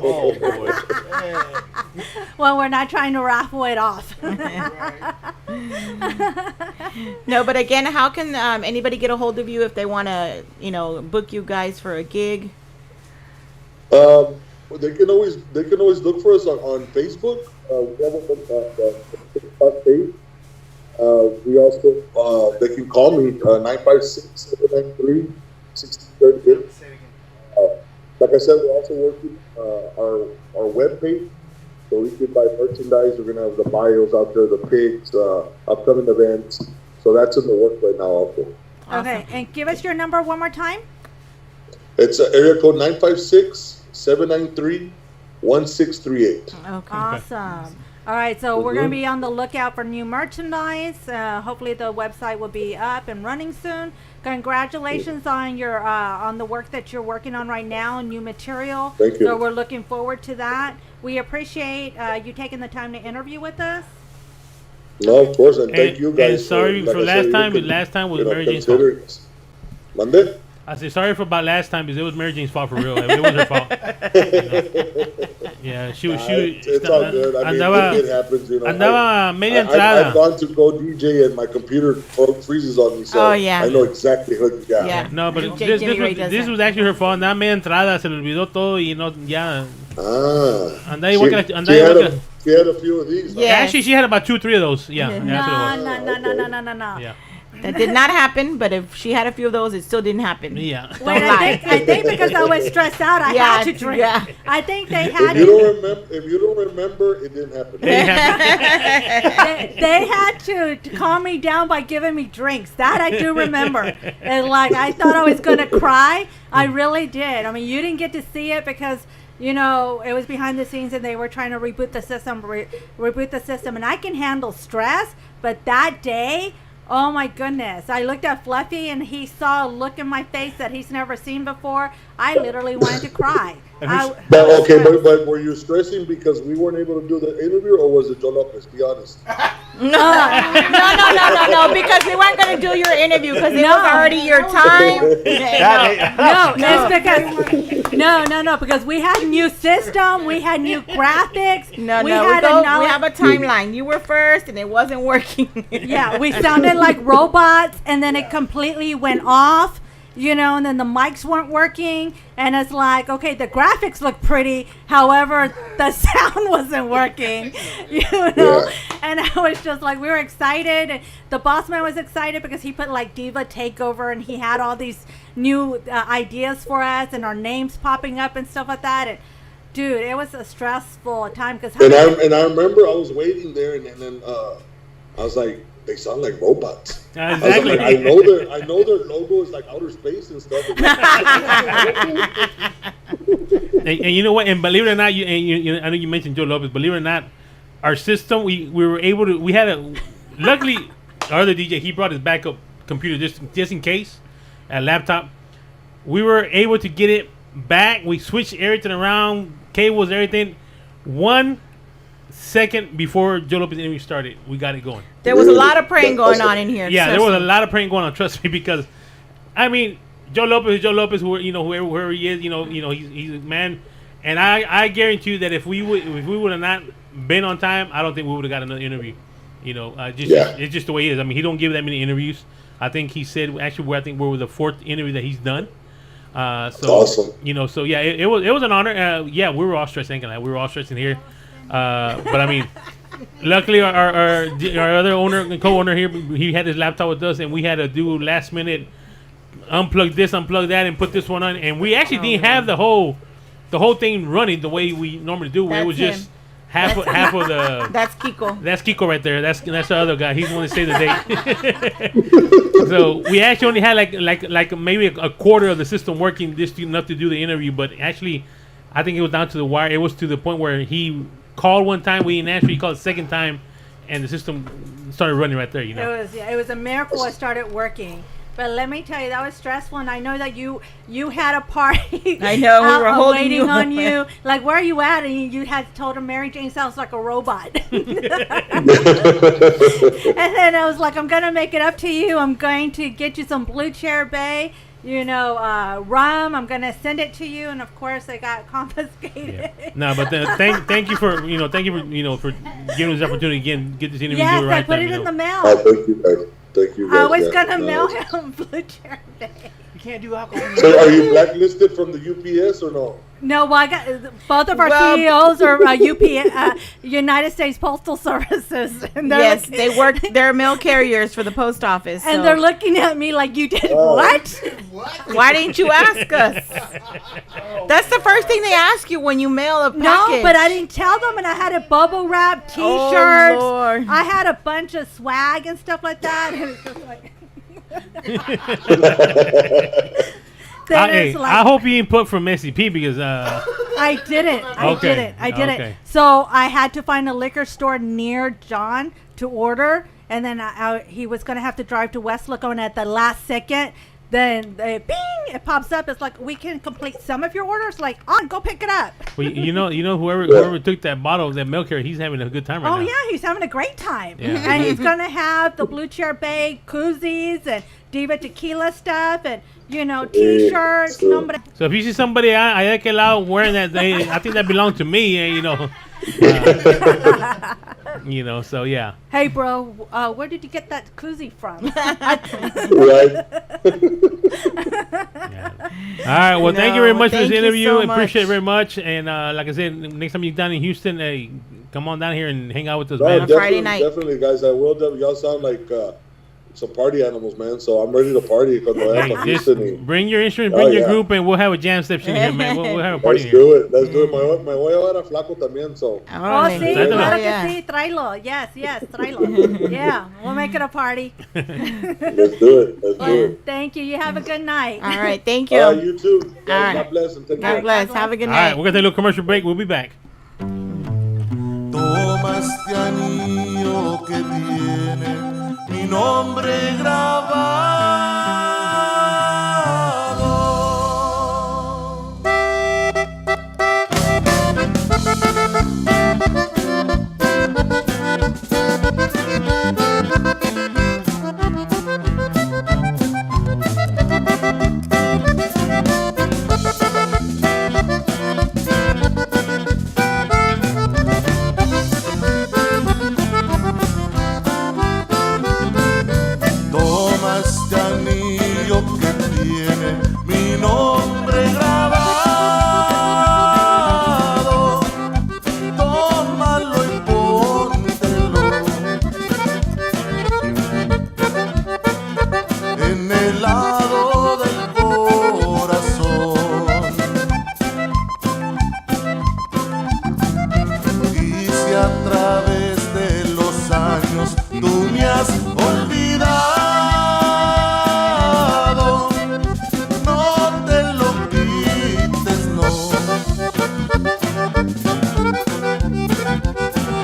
Oh, boy. Well, we're not trying to raffle it off. No, but again, how can anybody get a hold of you if they want to, book you guys for a gig? Well, they can always look for us on Facebook. We have a Facebook page. We also they can call me 956-793-1638. Like I said, we're also working our webpage. So we can buy merchandise. We're gonna have the bios out there, the pics, upcoming events. So that's in the works right now also. Okay, and give us your number one more time. It's area code 956-793-1638. Okay. Awesome. All right, so we're going to be on the lookout for new merchandise. Hopefully, the website will be up and running soon. Congratulations on your on the work that you're working on right now, new material. Thank you. So we're looking forward to that. We appreciate you taking the time to interview with us. No, of course, and thank you And guys. sorry like for I last said, time. you can, Last time was Mary Jane's consider fault. it. Monday? I say sorry for about last time because it was Mary Jane's fault for real. It was her fault. Yeah, she was. It's all good. I mean, it happens, Andaba media I've entrada. gone to go DJ and my computer freezes on me, so Oh, yeah. I know exactly what. Yeah. Yeah. No, but Jimmy Ray does this that. was actually her fault. Nada media entrada, se le olvidó todo y no ya Andaba igual que la- andaba igual que la- She had a few of these. Yeah. Actually, she had about 2-3 of those. Yeah, Yeah. that's what it was. No. Yeah. That did not happen, but if she had a few of those, it still didn't happen. Yeah. Don't Wait, lie. I think because I was stressed out, I Yeah, had to drink. yeah. I think they had If you don't remember, it didn't happen. they had to calm me down by giving me drinks. That I do remember. And like I thought I was gonna cry. I really did. I mean, you didn't get to see it because it was behind the scenes and they were trying to reboot the system, reboot the system. And I can handle stress, but that day, oh my goodness! I looked at Fluffy and he saw a look in my face that he's never seen before. I literally wanted to cry. But were you stressing because we weren't able to do the interview, or was it Joe Lopez? Be honest. No, because we weren't going to do your interview because it was already your time. No, because we had new system, we had new graphics. We have a timeline. You were first and it wasn't working. Yeah, we sounded like robots and then it completely went off. And then the mics weren't working, and it's like, okay, the graphics look pretty, however, the sound wasn't working, Yeah. And I was just like, we were excited, and the boss man was excited because he put like Diva Takeover, and he had all these new ideas for us, and our names popping up and stuff like that, and dude, it was a stressful time because. And I remember I was waiting there, and then I was like, they sound like robots. Exactly. I know their logo is like outer space and stuff. And you know what? And believe it or not, I know you mentioned Joe Lopez. Believe it or not, our system we were able to. We had luckily our other DJ, he brought his backup computer just in case, a laptop. We were able to get it back. We switched everything around, cables, everything. 1 second before Joe Lopez interview started, we got it going. There was a lot of praying going on in here. Yeah, there was a lot of praying going on. Trust me, because I mean, Joe Lopez, whoever he is, he's a man, and I guarantee you that if we would have not been on time, I don't think we would have got another interview. It's just the way it is. I mean, he don't give that many interviews. I think he said actually, I think we're the 4th interview that he's done. Awesome. So yeah, it was an honor. We were all stressed. We were all stressed in here. But I mean, luckily our other owner, co-owner here, he had his laptop with us, and we had to do last minute unplug this, unplug that, and put this one on. And we actually didn't have the whole thing running the way we normally do. It was just half of the. That's Kiko. That's Kiko right there. That's the other guy. He's the one that saved the date. So we actually only had like maybe a quarter of the system working just enough to do the interview. But actually, I think it was down to the wire. It was to the point where he called one time, we didn't answer. He called the second time, and the system started running right there. It was a miracle it started working. But let me tell you, that was stressful, and I know that you had a party. I know, we were holding waiting you on you. Like, where are you at? And you had told him Mary Jane sounds like a robot. And then I was like, I'm gonna make it up to you. I'm going to get you some Blue Chair Bay. Rum. I'm gonna send it to you, and of course, I got confiscated. Yeah. No, but thank you for giving us the opportunity again. Get this interview. Yes, right I put time, it in the mail. Thank you guys. I was gonna mail him Blue Chair Bay. You can't do alcohol. So are you blacklisted from the UPS or no? No, well, I got both of our CEOs are United States Postal Services. And yes, they work. They're mail carriers for the post office, and they're looking at me like, "You did what? Why didn't you ask us?" That's the first thing they ask you when you mail a package. No, but I didn't tell them, and I had a bubble wrap T-shirts. Oh, Lord. I had a bunch of swag and stuff like that. And it was just like. I hope you didn't put from SCP because I didn't. I didn't. So I had to find a liquor store near John to order, and then he was going to have to drive to West Laco, and at the last second, then bing, it pops up. It's like, we can complete some of your orders. Like, go pick it up. Well, whoever took that bottle of that milk here, he's having a good time right now. Oh yeah, he's having a great time. Yeah. And he's gonna have the Blue Chair Bay koozies and Diva tequila stuff and T-shirts. So if you see somebody allá aquel lado wearing that, I think that belongs to me. You know, so yeah. Hey, bro, where did you get that koozie from? Right. All right. Well, thank you very No, much for this thank you interview. so Appreciate it much. very much. And like I said, next time you're down in Houston, hey, come on down here and hang out with us, No, man. definitely, night. definitely, guys. I will. Y'all sound like some party animals, man. So I'm ready to party. Cuando vaya Hey, pa' just Houston y- bring your instrument, Oh, bring your yeah. group, and we'll have a jam session here, man. We'll have a party Let's here. do it. Let's do it. Me voy a llevar a Flaco también. So Oh, Órale. sí, Tráetelo. claro Oh, yeah. que sí, tráelo. Yes, tráelo. Yeah, we'll make it a party. let's do it. Let's do Well, it. thank you. You have a good night. All right. Thank you. All right, you too. Guys, All right. God bless and take God care. bless. Have a good All right, night. we're gonna take a little commercial break. We'll be back. Toma este anillo que tiene mi nombre grabado. Toma este anillo que tiene mi nombre grabado. Tómalo y póntelo en el lado del corazón. Y si a través de los años tú me has olvidado, no te lo quites, no.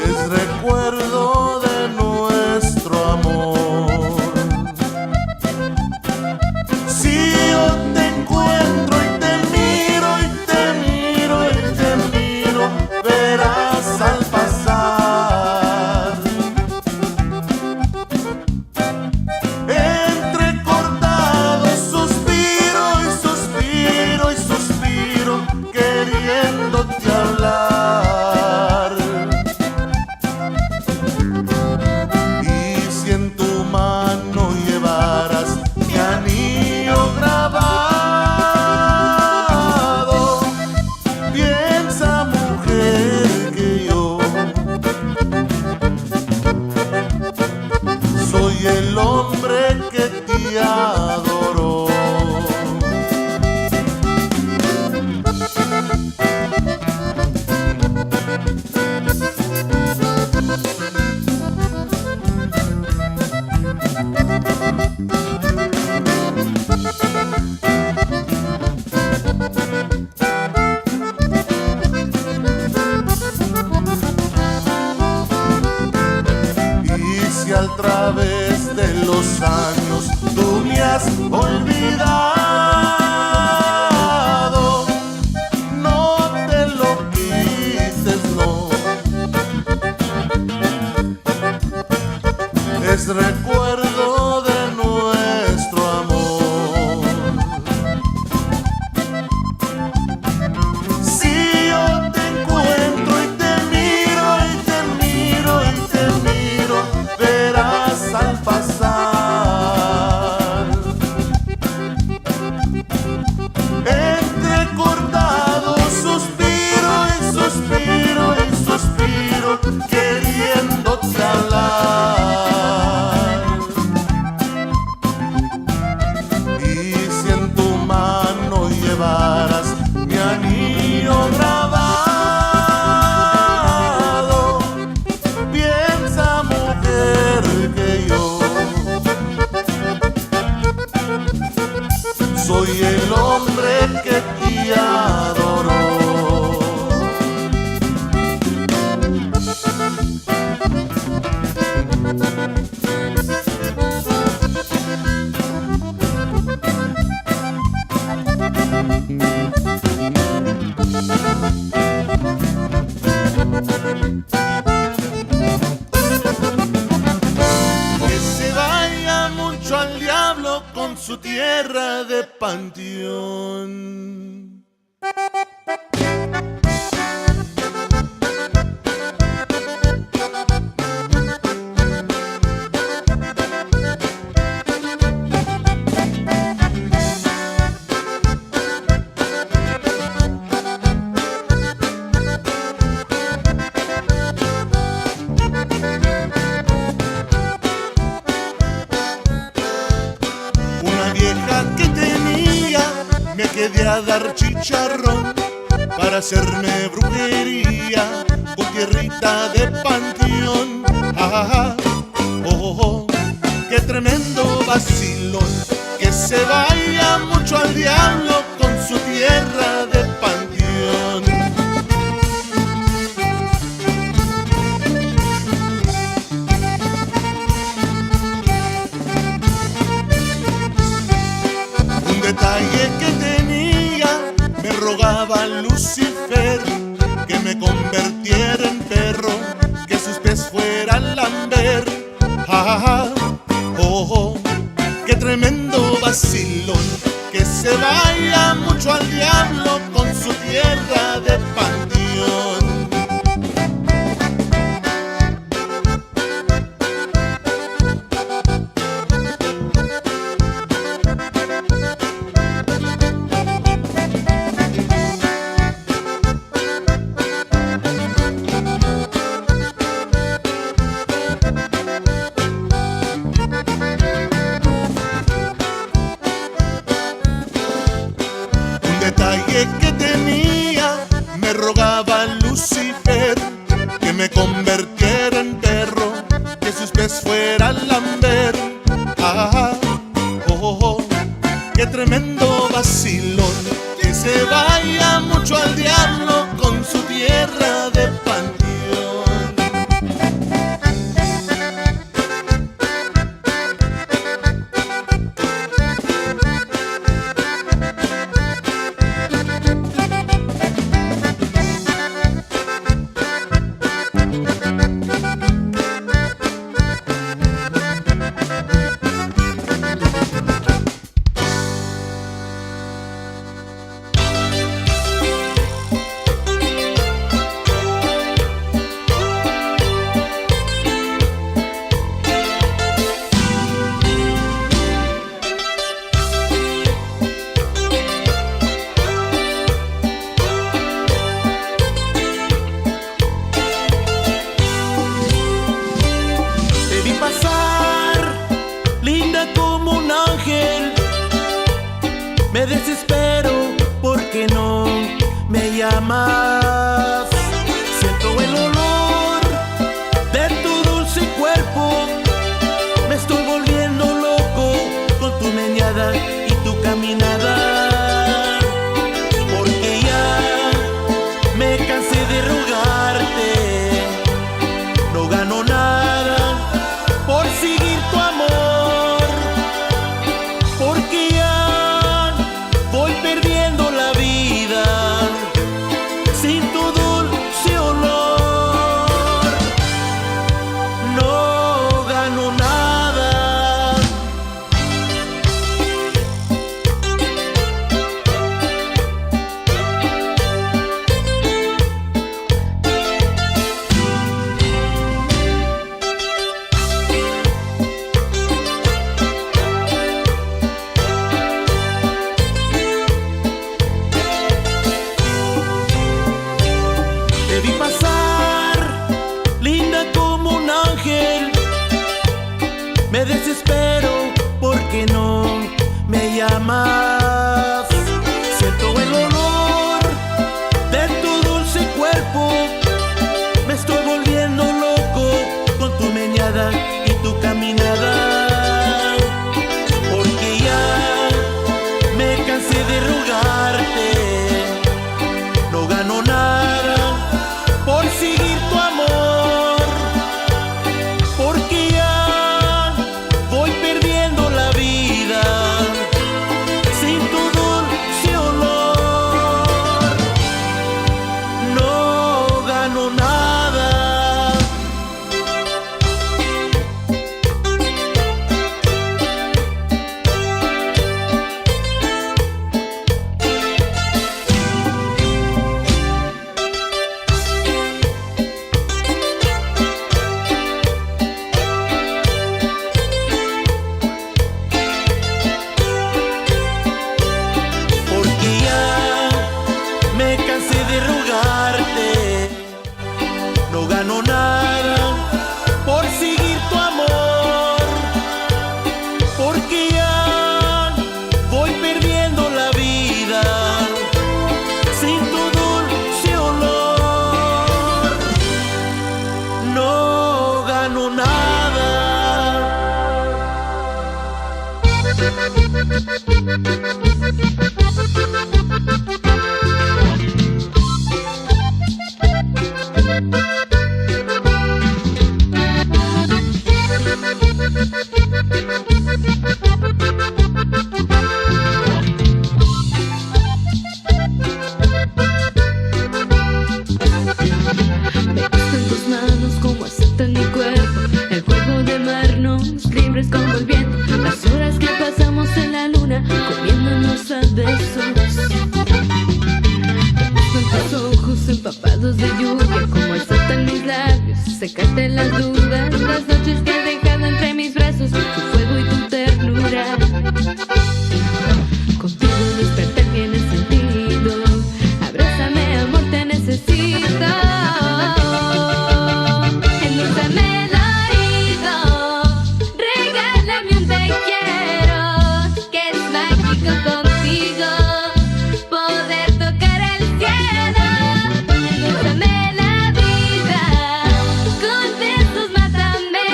Es recuerdo de nuestro amor. Si yo te encuentro y te miro y te miro y te miro, verás al pasar entrecortado suspiro y suspiro y suspiro queriéndote hablar. Y si en tu mano llevaras mi anillo grabado, piensa, mujer, que yo soy el hombre que te adoró. Y si al través de los años tú me has olvidado, no te lo quites, no. Es recuerdo de nuestro amor. Si yo te encuentro y te miro y te miro y te miro, verás al pasar entrecortado suspiro y suspiro y suspiro queriéndote hablar. Y si en tu mano llevaras mi anillo grabado, piensa, mujer, que yo soy el hombre que te adoró. Que se vaya mucho al diablo con su tierra de panteón. procedí a dar chicharrón para hacerme brujería con tierrita de panteón. Ah, oh, oh, oh, qué tremendo vacilón, que se vaya mucho al diablo con su tierra de panteón. Un detalle que tenía, me rogaba Lucifer que me convirtiera en perro, que sus pies fueran lamber. Ah, oh, oh, qué tremendo vacilón, que se vaya mucho al diablo con su tierra de panteón. Que tenía, me rogaba Lucifer que me convirtiera en perro, que sus pies fueran lamber. Ah, oh, oh, oh, qué tremendo vacilón, que se vaya mucho al diablo con su tierra de panteón. Me desespero porque no me llamas. Siento el olor de tu dulce cuerpo. Me estoy volviendo loco con tu meneada y tu caminada. Porque ya me cansé de rogarte. No gano nada por seguir tu amor. Porque ya voy perdiendo la vida sin tu dulce olor. No gano nada. Te vi pasar, linda como un ángel. Me desespero porque no me llamas. Siento el olor de tu dulce cuerpo. Me estoy volviendo loco con tu meneada y tu caminada. Porque ya me cansé de rogarte. No gano nada por seguir tu amor. Porque ya voy perdiendo la vida secarte las dudas, las noches que he dejado entre mis brazos, tu fuego y tu ternura. Contigo despertar tiene sentido, abrázame amor, te necesito. Endulzame el oído, regálame un te quiero, que es mágico contigo, poder tocar el cielo. Endulzame la vida, con besos mátame,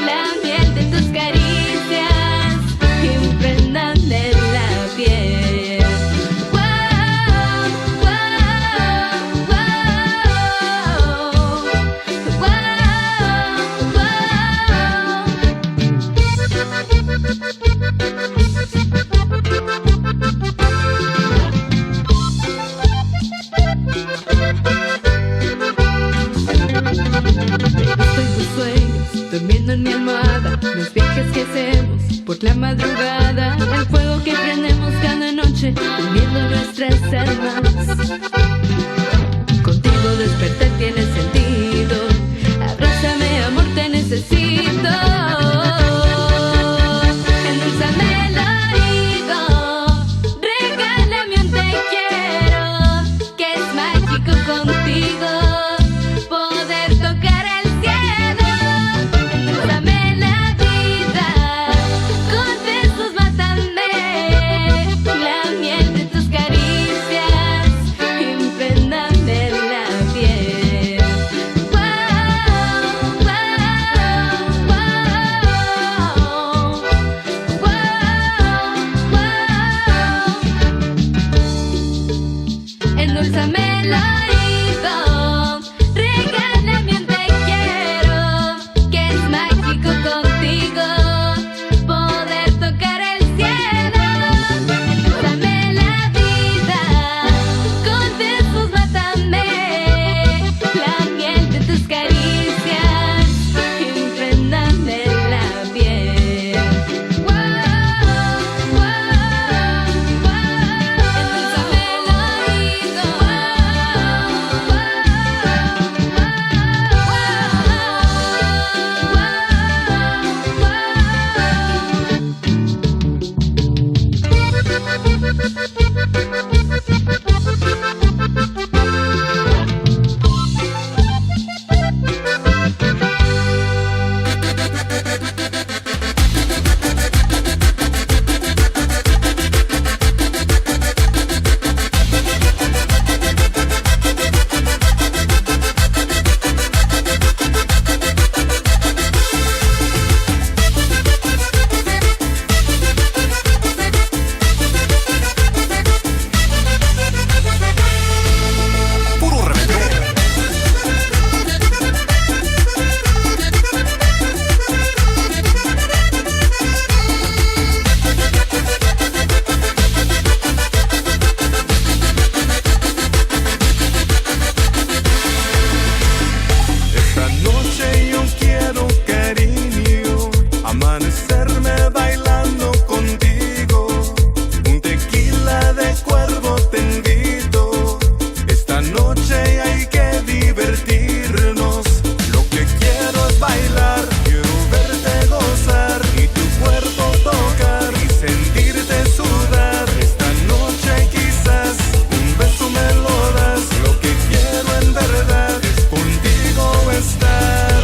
la miel de tus caricias impregnan de la piel. Wow, wow, Estoy tus sueños, durmiendo en mi almohada, los viajes que hacemos por la madrugada, el fuego que prendemos cada noche, uniendo nuestras almas. Contigo despertar tiene sentido, abrázame amor, te necesito. Endulzame el oído, regálame un te quiero, que es mágico contigo, poder tocar el cielo. Endulzame la vida, con besos mátame, la miel de tus caricias impregnan de la piel. Wow, wow, wow. Endulzame el oído, regálame un te quiero, que es mágico contigo, poder tocar el cielo. Endulzame la vida, con besos mátame, la miel de tus caricias impregnan de la piel. Wow, wow, wow. Endulzame el oído, Esta noche yo quiero, cariño, amanecerme bailando contigo. Un tequila de cuervo te invito. Esta noche hay que divertirnos. Lo que quiero es bailar, quiero verte gozar y tu cuerpo tocar y sentirte sudar. Esta noche quizás un beso me lo das. Lo que quiero en verdad es contigo estar.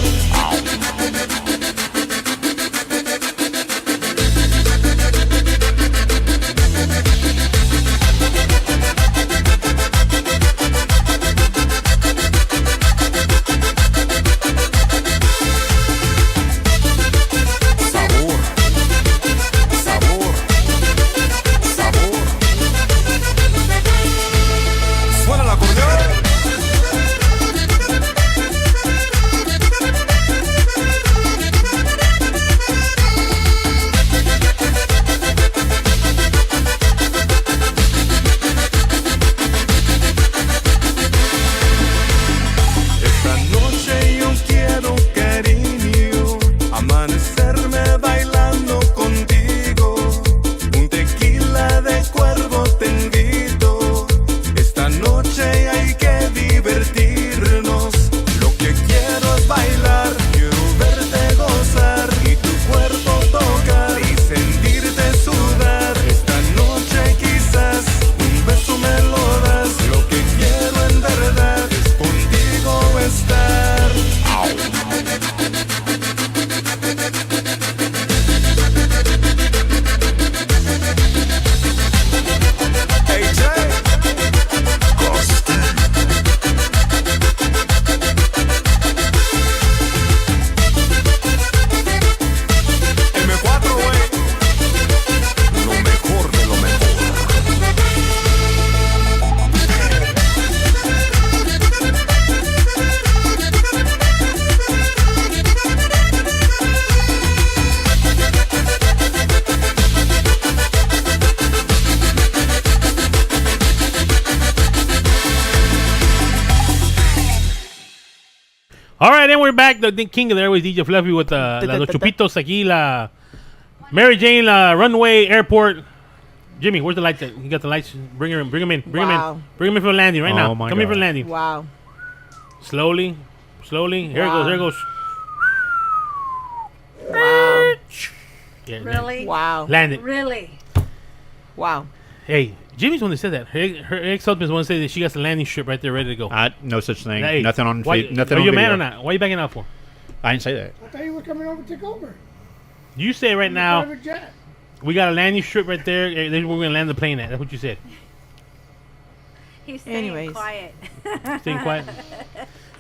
right, then we're back. The king of the airways, DJ Fluffy, with los chupitos aquí, la Mary Jane, runway, airport. Jimmy, where's the lights? You got the lights. Bring him in. Bring him in. Bring him in for the landing right now. Come in for the landing. Wow. Slowly. Here it goes. Wow. Yeah, Really? Wow. Landed. Really? Wow. Hey, Jimmy's the one that said that. Her ex-husband's the one that said that she got the landing strip right there ready to go. No such thing. Hey, nothing on nothing Are on you a video. man or not? Why are you backing out for? I didn't say that. I thought you were coming over to take over. You say right now, Private jet. we got a landing strip right there. Then we're going to land the plane at. That's what you said. He's staying Anyways. quiet. Staying quiet.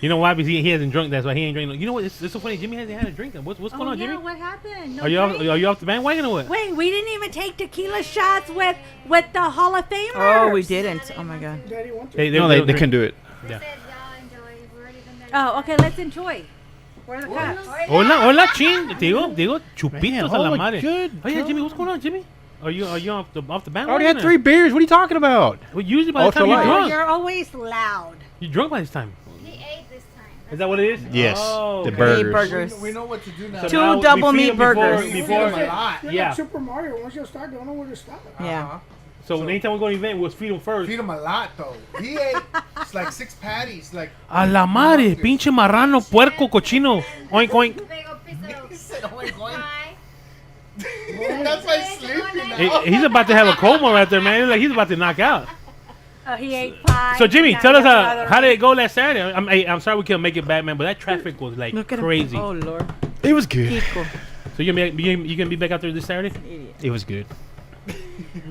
You know why? Because he hasn't drunk. That's why he ain't drinking. You know what? It's so funny. Jimmy hasn't had a drink. What's going on, Jimmy? What happened? No Are you off the bandwagon or what? Wait, we didn't even take tequila shots with the Hall of Famers. Oh, we didn't. Oh my God. Daddy wants to. They couldn't do it. Yeah. Oh, okay. Let's enjoy. Where are the cups? Hola, chin. Digo, chupitos a la holy madre. good Oh yeah, God. Jimmy, what's going on, Jimmy? Are you off the I bandwagon? already had or- 3 beers. What are you talking about? Well, usually by the Ultra time you're light. drunk, You're always loud. you're drunk by this time. He ate this time. Is that what it is? Yes, Oh, the okay. burgers. Burgers. We know what to do now. So Two now we double feed meat them before- burgers. Before, a lot. You're Yeah. like Super Mario. Once you start, don't know where to stop. Yeah. So anytime we go to an event, we'll feed them first. Feed him a lot though. He ate it's like 6 patties. Like A la madre, pinche marrano, puerco, cochino. Oink, oink. Big old piece of he said, "Oh my God." pie. That's why he's sleeping now. He's about to have a coma right there, man. Like he's about to knock out. He ate pie. So Jimmy, Now tell he us has another- how did it go last Saturday? I'm sorry we couldn't make it back, man, but that traffic was like Look at crazy. him. Oh Lord. It was good. Kiko. So you gonna be back out there this Saturday? It was good. All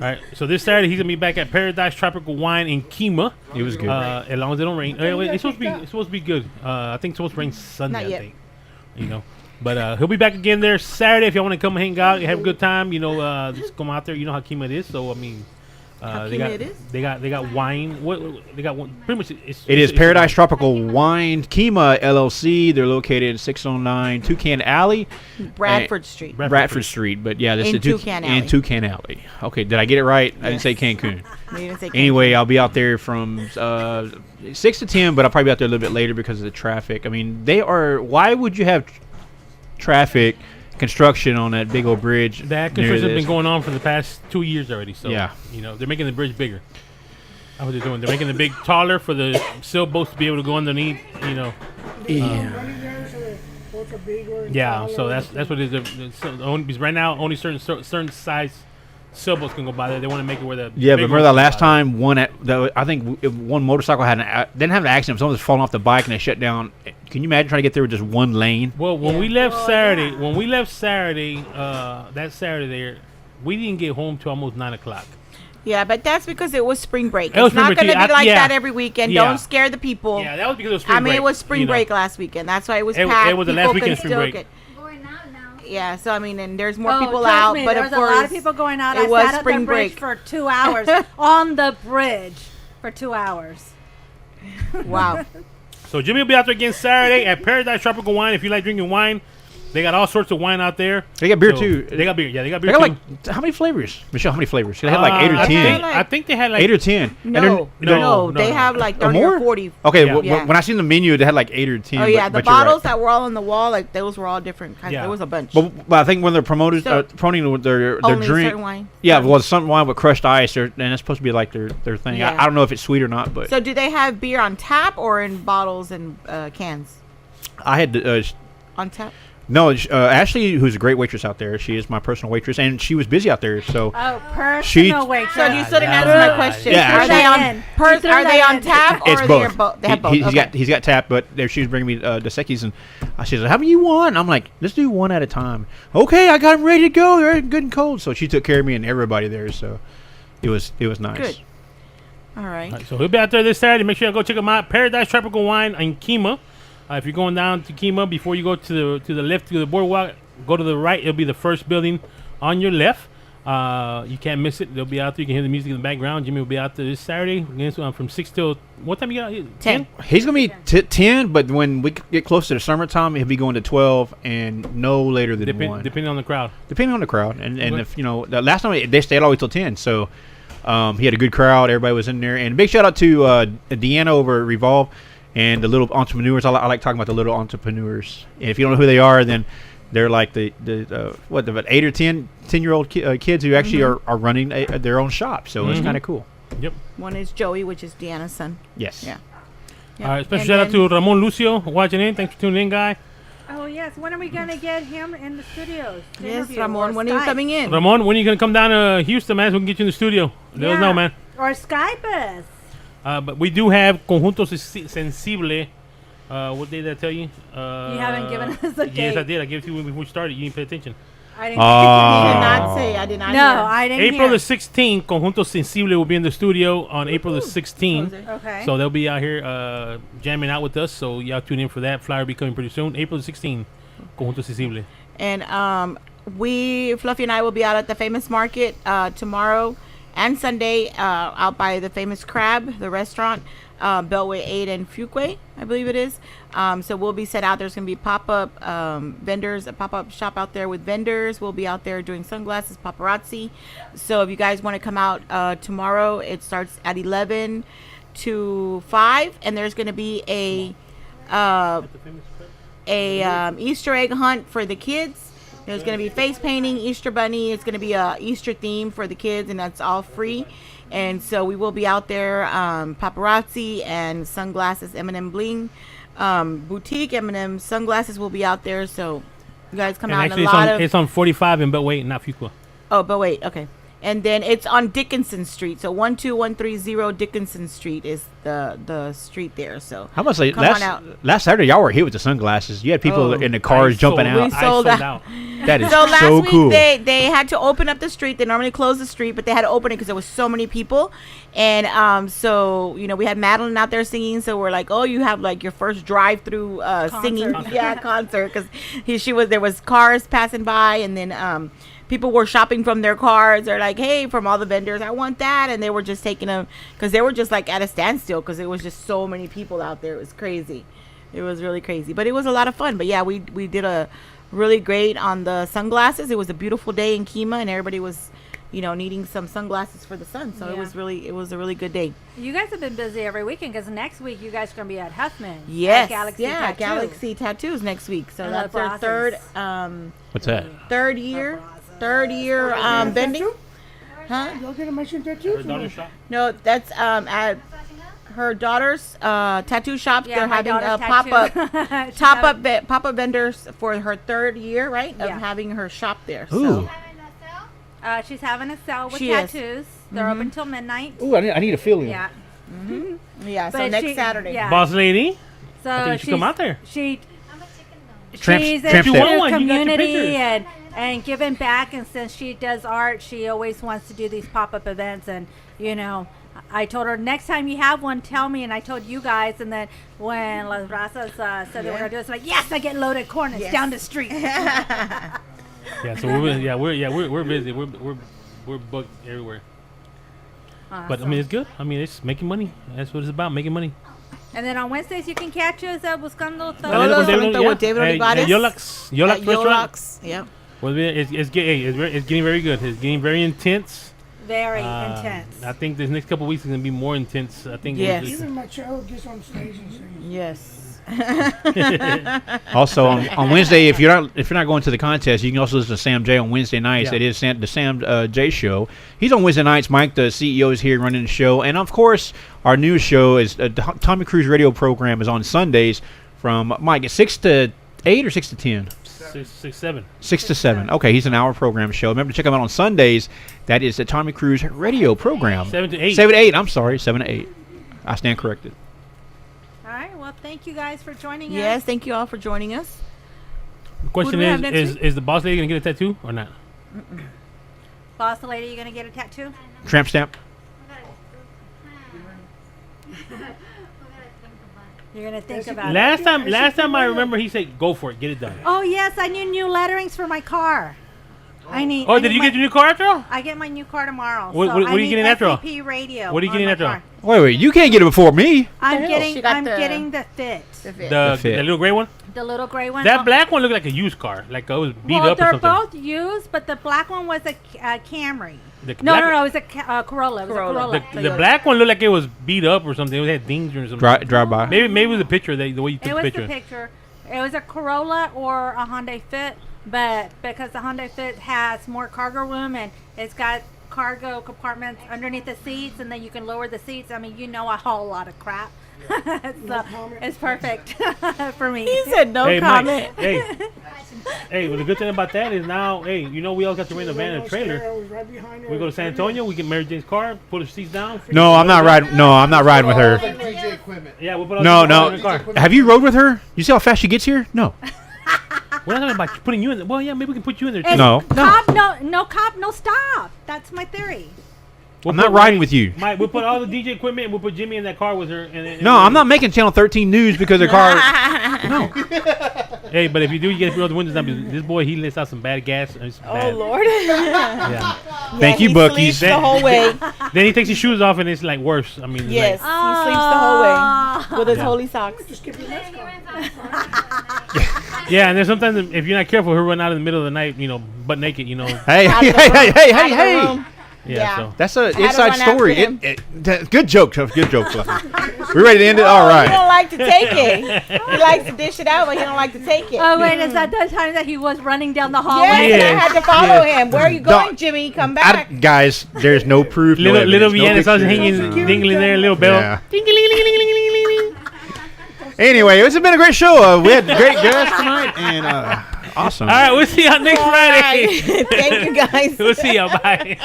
right. So this Saturday he's gonna be back at Paradise Tropical Wine in Kima. It was good. As long as it don't rain. Wait, it's supposed to be good. I think it's supposed to rain Sunday. Not I yet. think. You know. But he'll be back again there Saturday if y'all want to come hang out, have a good time. You know, just come out there. You know how Kima it is. So I mean, How they Kima got it is? they got wine. What they got? One, pretty much. It is Paradise Tropical Wine Kima LLC. They're located at 609 Toucan Alley. Bradford Street. Bradford Street. But yeah, this In is Toucan Alley. In Toucan Alley. Okay, did I get it right? I didn't say Cancun. You didn't say Anyway, I'll be out there from 6 to 10, but I'll probably be out there a little bit later because of the traffic. I mean, why would you have traffic construction on that big old bridge? That near construction has this? been going on for the past 2 years already. So Yeah. you know they're making the bridge bigger. That's what they're doing. They're making the big taller for the sailboats to be able to go underneath. You know. Yeah. So that's what it is. Because right now only certain size sailboats can go by there. They want to make it where the Yeah, big but remember ones that can last go by there. time I think one motorcycle didn't have an accident. Someone was falling off the bike and they shut down. Can you imagine trying to get there with just one lane? Well, when we left Saturday, that Saturday there, we didn't get home till almost 9 o'clock. Yeah, but that's because it was spring break. It was It's not spring going to break. be like Yeah. that every weekend. Yeah. Don't scare the people. Yeah, that was because it was spring I mean, break. it was spring you know. break last weekend. That's why it was It packed. was the last People weekend can spring still break. get- Going out now. Yeah, so I mean, and there's more people trust out, me, but there of was course, a lot of people going out. it I was sat at spring the bridge break. for 2 hours on the bridge for 2 hours. Wow. So Jimmy will be out there again Saturday at Paradise Tropical Wine. If you like drinking wine, they got all sorts of wine out there. They got beer So, too. They got beer. Yeah, they got They beer got too. like how many flavors, Michelle? How many flavors? They had like 8 or 10. I think they had like 8 or 10. And No, they're- no, they have like 30 or 40. Okay, Yeah. when I seen the menu, they had like 8 or 10. Oh yeah, the but you're right. bottles that were all on the wall, like those were all different kinds. Yeah. There was a bunch. But I think when they're promoting So, their only drink, certain wine? yeah, well, some wine with crushed ice, and that's supposed to be like their thing. Yeah. I don't know if it's sweet or not, but So do they have beer on tap or in bottles and cans? I had On tap. no Ashley, who's a great waitress out there. She is my personal waitress, and she was busy out there. So Oh, personal She- waitress. So you still didn't answer my question. Yeah, Are they actually- on are they on tap or it's are both. they have both? He's Okay. got tap, but there she was bringing me the Sekis, and she said, "How many you want?" I'm like, "Let's do one at a time." Okay, I got them ready to go. They're good and cold. So she took care of me and everybody there. So it was nice. Good. All right. So he'll be out there this Saturday. Make sure you go check him out. Paradise Tropical Wine in Kima. If you're going down to Kima, before you go to the left to the boardwalk, go to the right. It'll be the first building on your left. You can't miss it. They'll be out there. You can hear the music in the background. Jimmy will be out there this Saturday. Again, so, from 6 till what time you got? 10. He's gonna be 10, but when we get close to the summertime, he'll be going to 12 and no later than 1. Depending on the crowd. Depending on the crowd, and Okay. if the last time they stayed all the way till 10, so he had a good crowd. Everybody was in there, and big shout out to Deanna over at Revolve. and the little entrepreneurs. I like talking about the little entrepreneurs. And if you don't know who they are, then they're like the 8 or 10-year-old kids who actually are running their own shop. So it's kind of cool. Yep. One is Joey, which is Deanna's son. Yes. Yeah. All right. Special shout out to Ramon Lucio watching in. Thanks for tuning in, guy. Oh yes, when are we gonna get him in the studios? to Yes, interview, Ramon, or when are you Skype? coming in? Ramon, when are you gonna come down to Houston, man? So we can get you in the studio. Let us know, man. Or Skype us. But we do have Conjunto Sensible. What day did I tell you? You haven't given us a date. Yes, I did. I gave it to you when we started. You didn't pay attention. I didn't. You did not say. I did not. No, hear. I didn't. April hear. the 16th, Conjunto Sensible will be in the studio on April the 16th. Okay. So they'll be out here jamming out with us. So y'all tune in for that. Flyer will be coming pretty soon. April the 16th, Conjunto Sensible. And Fluffy and I will be out at the Famous Market tomorrow and Sunday out by the Famous Crab, the restaurant, Beltway 8 and Fuquay, I believe it is. So we'll be set out. There's going to be pop-up vendors, a pop-up shop out there with vendors. We'll be out there doing sunglasses, paparazzi. So if you guys want to come out tomorrow, it starts at 11 to 5, and there's going to be a Easter egg hunt for the kids. There's going to be face painting, Easter bunny. It's going to be a Easter theme for the kids, and that's all free. And so we will be out there, paparazzi and sunglasses, M&M bling, boutique M&M sunglasses will be out there. So you guys come And out. actually, And it's on 45 in Beltway, not Fuqua. Oh, but wait, okay. And then it's on Dickinson Street. So 12130 Dickinson Street is the street there. So How much like come on out. last Saturday y'all were here with the sunglasses. You had people in the cars jumping out. We sold out. That is so last so week cool. they had to open up the street. They normally close the street, but they had to open it because there was so many people. And so we had Madeline out there singing. So we're like, oh, you have like your first drive-through singing, concert, because there was cars passing by, and then people were shopping from their cars. They're like, hey, from all the vendors, I want that. And they were just taking them because they were just like at a standstill because it was just so many people out there. It was crazy. It was really crazy. But it was a lot of fun. But yeah, we did a really great on the sunglasses. It was a beautiful day in Kima, and everybody was, needing some sunglasses for the sun. So it was a really good day. You guys have been busy every weekend because next week you guys are going to be at Huffman. Yes. Galaxy yeah, Tattoo. Galaxy Tattoos next week. So And that's La our third What's that? third year bending. Huh? Y'all gonna mention tattoos? No, that's at her daughter's tattoo shop. Yeah, They're my having a daughter's tattoo. pop-up vendors for her third year, right? Of Yeah. having her shop there. Ooh. So She's having a sale with She is. tattoos. They're open till midnight. Ooh, I need a feeling. Yeah. yeah, so But next Saturday. Yeah. Boss lady, So I think you should come out there. She's Tramp into step. You want one, you got your community pictures. and giving back. And since she does art, she always wants to do these pop-up events. And I told her next time you have one, tell me. And I told you guys. And then when Las Razas said they were gonna do it, it's like, yes, I get loaded corn. It's down the street. Yeah, so we're busy. We're booked everywhere. But I mean, it's good. I mean, it's making money. That's what it's about, making money. And then on Wednesdays you can catch us at Buscando with David Olivares. Yolax At restaurant. Yolax, yep. Well, it's getting very good. It's getting very intense. Very intense. I think this next couple weeks is gonna be more intense. I think. Yes. Even my child gets on stage and sings. Yes. Also on Wednesday, if you're not going to the contest, you can also listen to Sam J on Wednesday nights. Yeah. It is the Sam J show. He's on Wednesday nights. Mike, the CEO, is here running the show, and of course, our news show is Tommy Cruise radio program is on Sundays from Mike at 6 to 8 or 6 to 10. 6, 7. 6 to 7. Okay, he's an hour program show. Remember to check him out on Sundays. That is the Tommy Cruise radio program. 7 to 8. 7 to 8. I'm sorry, 7 to 8. I stand corrected. All right. Well, thank you guys for joining us. Yes, thank you all for joining us. The question Who do we have next is the boss lady gonna get a tattoo or not? Boss lady, you gonna get a tattoo? Tramp stamp. You're gonna think about Last it. time I remember, he said, "Go for it, get it done." Oh yes, I need new letterings for my car. I need. Oh, I did need you my- get your new car after all? I get my new car tomorrow. What so are I you need getting after all? SCP radio. What are you on getting my after all? car. Wait, you can't get it before me. I'm hell? getting She got I'm the- getting the fit. The fit. The fit. The little gray one. The little gray one. That Oh, black one looked like a used car, like it was beat well, up or they're something. both used, but the black one was a Camry. The No, black- no, no, it was a Corolla. It was a Corolla. The black one looked like it was beat up or something. It had dings or something. Drive by. Maybe it was the picture the way you took It the was picture. the picture. It was a Corolla or a Hyundai Fit, but because the Hyundai Fit has more cargo room and it's got cargo compartments underneath the seats, and then you can lower the seats. I mean, you know, I haul a lot of crap. So it's perfect for me. He said no Hey, Mike, comment. hey, well, the good thing about that is now, hey, you know, we all got to rent a van and a trailer. We go to San Antonio, we get Mary Jane's car, pull the seats down. No, I'm not riding. No, I'm not riding with her. Yeah, we'll put all No, the no. in the car. Have you rode with her? You see how fast she gets here? No. We're not talking about putting you in there. Well, yeah, maybe we can put you in there too. It's No. Cop, no cop, no stop. That's my theory. I'm not riding with you. Mike, we'll put all the DJ equipment and we'll put Jimmy in that car with her. And No, I'm not making Channel 13 news because the car. No. Hey, but if you do, you get to roll the windows down. Because this boy, he lets out some bad gas. Oh Lord. Yeah. Thank you, he Buc-ee's. sleeps the whole way. Then he takes his shoes off and it's like worse. I mean, it's Yes, like, he sleeps the whole way with his Yeah. holy socks. yeah, and then sometimes if you're not careful, he'll run out in the middle of the night, you know, butt naked, you know. Hey, Out hey, of the hey, room. hey, hey, Out hey, of the hey. room. Yeah, so. That's a had to inside run after story. him. Good joke, Chuff. Good joke, Fluffy. We ready to end it? All He right. don't like to take it. He likes to dish it out, but he don't like to take it. Oh wait, is that the time that he was running down the hallway? Yes, and I had to follow him. Where are you going, Dog. Jimmy? Come back. Guys, there's no proof. no Little evidence, no Vienna starts pictures. hanging, dingling there, little bell. Yeah. Ding-a-ling-a-ling-a-ling-a-ling-a-ling. Anyway, it's been a great show. We had great guests tonight, and awesome. All right, we'll see y'all next Friday. Thank you, guys. We'll see y'all. Bye.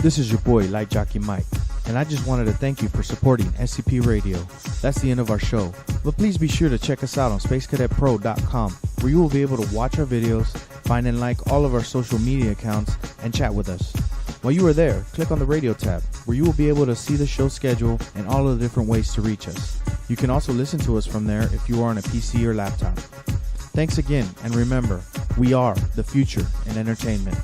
This is your boy, Light Jockey Mike, and I just wanted to thank you for supporting SCP Radio. That's the end of our show, but please be sure to check us out on SpaceCadetPro.com, where you will be able to watch our videos, find and like all of our social media accounts, and chat with us. While you are there, click on the radio tab, where you will be able to see the show schedule and all of the different ways to reach us. You can also listen to us from there if you are on a PC or laptop. Thanks again, and remember, we are the future in entertainment.